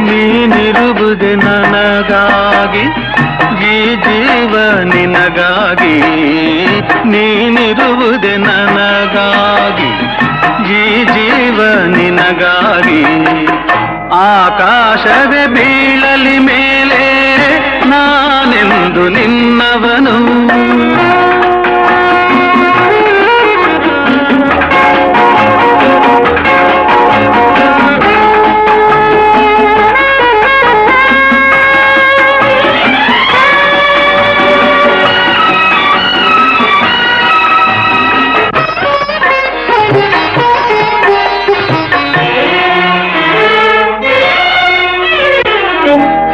ನೀನಿರುವುದೇ ನನಗಾಗಿ, ಈ ಜೀವ ನಿನಗಾಗಿ. ನೀನಿರುವುದೇ ನನಗಾಗಿ, ಈ ಜೀವ ನಿನಗಾಗಿ. ಆಕಾಶವೇ ಬೀಳಲಿ ಮೇಲೆ ನಾನೆಂದು ನಿನ್ನವನು.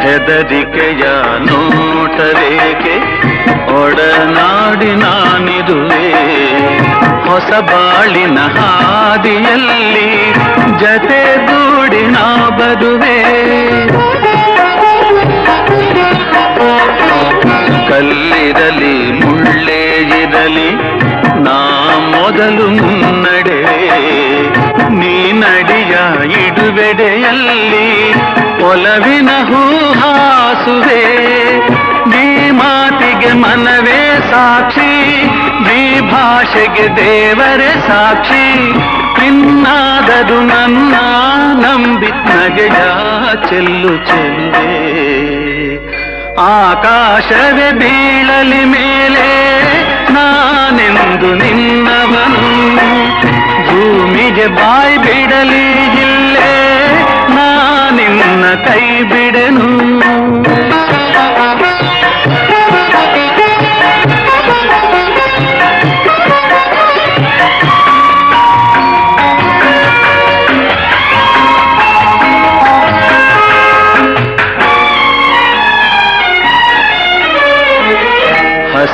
ಹೆದರಿಕೆಯ ನೋಟರೇಕೆ ಒಡನಾಡಿ ನಾನಿರುವೆ, ಹೊಸ ಬಾಳಿನ ಹಾದಿಯಲ್ಲಿ ಜತೆಗೂಡಿ ನಾ ಬರುವೆ. ಕಲ್ಲಿರಲಿ ಮುಳ್ಳೇ ಇರಲಿ ನಾ ಮೊದಲು ಮುನ್ನಡೆ, ನೀ ನಡಿಯ ಇಡುವೆಡೆಯಲ್ಲಿ ಒಲವಿನ ಹೂಹಾಸುವೆ. ನೀ ಮಾತಿಗೆ ಮನವೇ ಸಾಕ್ಷಿ, ನೀ ಭಾಷೆಗೆ ದೇವರೇ ಸಾಕ್ಷಿ. ಇನ್ನಾದರೂ ನನ್ನ ನಂಬಿ ನಗೆಯ ಚೆಲ್ಲು ಚೆಲ್ಲುವೆ. ಆಕಾಶವೇ ಬೀಳಲಿ ಮೇಲೆ ನಾನೆಂದು ನಿನ್ನವನು, ಭೂಮಿಗೆ ಬಾಯ್ ಬಿಡಲಿ ಇಲ್ಲೇ ನಾನಿನ್ನ ಕೈ ಬಿಡೆನು.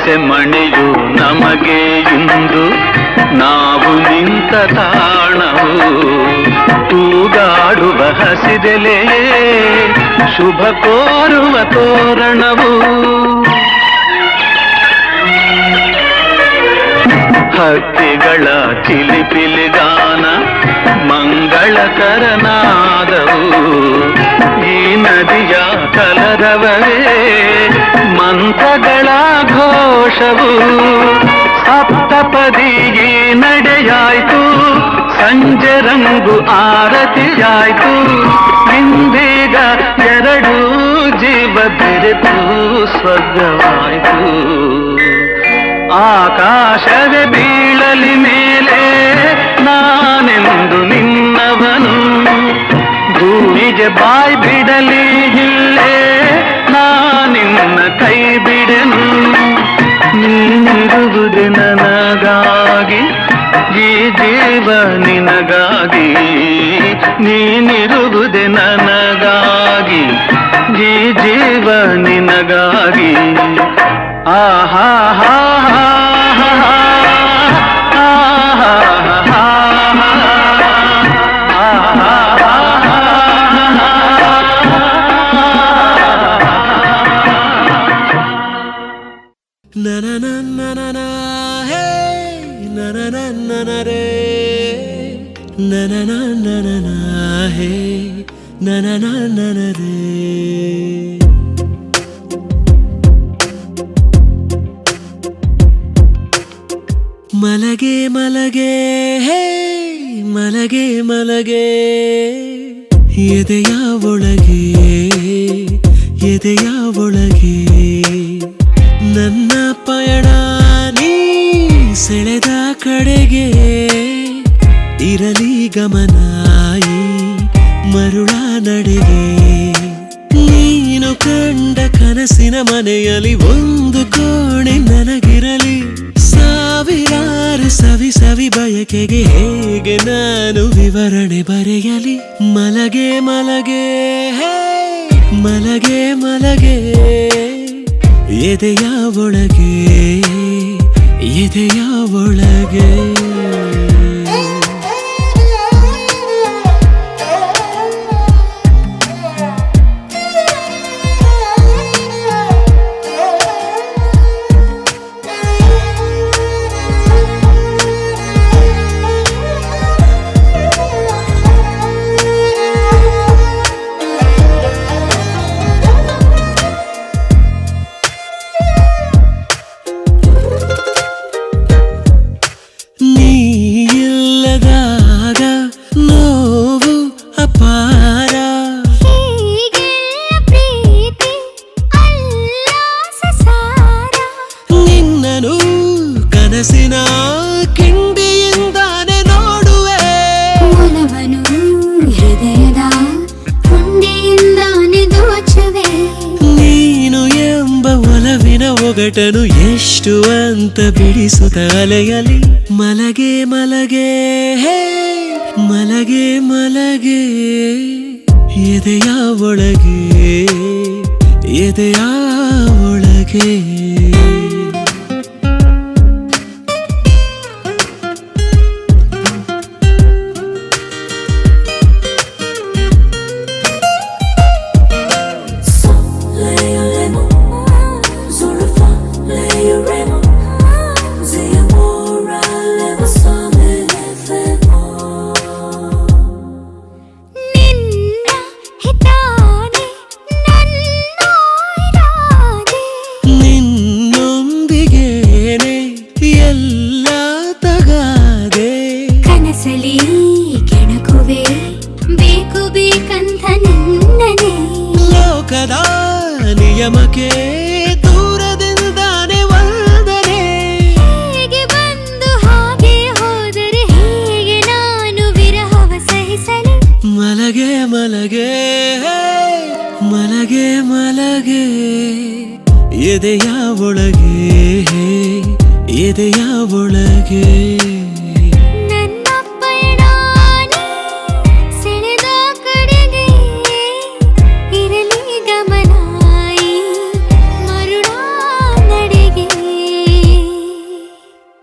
ಆಸೆ ಮಣಿಯು ನಮಗೆ ಇಂದು ನಾವು ನಿಂತ ತಾಣವು ತೂಗಾಡುವ ಹಸಿದೆಲೆಯೇ ಶುಭ ಕೋರುವ ತೋರಣವು ಹಕ್ಕಿಗಳ ಚಿಲಿಪಿಲಿಗಾನ ಮಂಗಳಕರನಾದವು ಈ ನದಿಯ ಕಲರವವೇ ಮಂತ್ರಗಳ ಘೋಷವು ಸಪ್ತಪದಿ ಈ ನಡೆಯಾಯ್ತು ಸಂಜೆ ರಂಗು ಆರತಿಯಾಯ್ತು ಇಂದೀಗ ಎರಡು ಜೀವ ಬೆರೆತು ಸ್ವರ್ಗವಾಯ್ತು ಆಕಾಶವೇ ಬೀಳಲಿ ಮೇಲೆ ನಾನೆಂದು ನಿನ್ನವನು ಭೂಮಿಗೆ ಬಾಯ್ ಬಿಡಲಿ ಇಲ್ಲೇ ನಾನಿನ್ನ ಕೈ ಬಿಡೆನು ನೀನಿರುವುದು ನನಗಾಗಿ ಈ ಜೀವ ನಿನಗಾಗಿ ನೀನಿರುವುದು ನನಗಾಗಿ ಈ ಜೀವ ನಿನಗಾಗಿ ಆಹಾ ಹಾ ಹಾ na na na na na na hey na na na na na re na na na na na na hey na na na na na re ಮಲಗೆ ಮಲಗೆ ಹೇ ಮಲಗೆ ಮಲಗೆ ಎದೆಯ ಒಳಗೆ ಎದೆಯ ಒಳಗೆ ನನ್ನ ಪಯಣ ನೀ ಸೆಳೆದ ಕಡೆಗೆ ಇರಲಿ ಗಮನಾಯಿ ಮರುಳ ನಡೆಗೆ ನೀನು ಕಂಡ ಕನಸಿನ ಮನೆಯಲ್ಲಿ ಒಂದು ಕೋಣೆ ನನಗಿರಲಿ ಸಾವಿರಾರು ಸವಿ ಸವಿ ಬಯಕೆಗೆ ಹೇಗೆ ನಾನು ವಿವರಣೆ ಬರೆಯಲಿ ಮಲಗೆ ಮಲಗೆ ಹೇ ಮಲಗೆ ಮಲಗೆ ಎದೆಯ ಒಳಗೆ ಎದೆಯ ಒಳಗೆ ಒಗಟನು ಎಷ್ಟು ಅಂತ ಬಿಡಿಸುತ್ತ ಅಲೆಯಲಿ ಮಲಗೆ ಮಲಗೆ ಹೇ ಮಲಗೆ ಮಲಗೆ ಎದೆಯ ಒಳಗೆ ಎದೆಯ ಒಳಗೆ ನಿಯಮಕ್ಕೆ ದೂರದಿಂದಾನೆ ವಂದನೆ ಹೇಗೆ ಬಂದು ಹಾಗೆ ಹೋದರೆ ಹೇಗೆ ನಾನು ವಿರಹವ ಸಹಿಸಲಿ ಮಲಗೆ ಮಲಗೆ ಮಲಗೆ ಮಲಗೆ ಎದೆಯ ಒಳಗೆ ಎದೆಯ ಒಳಗೆ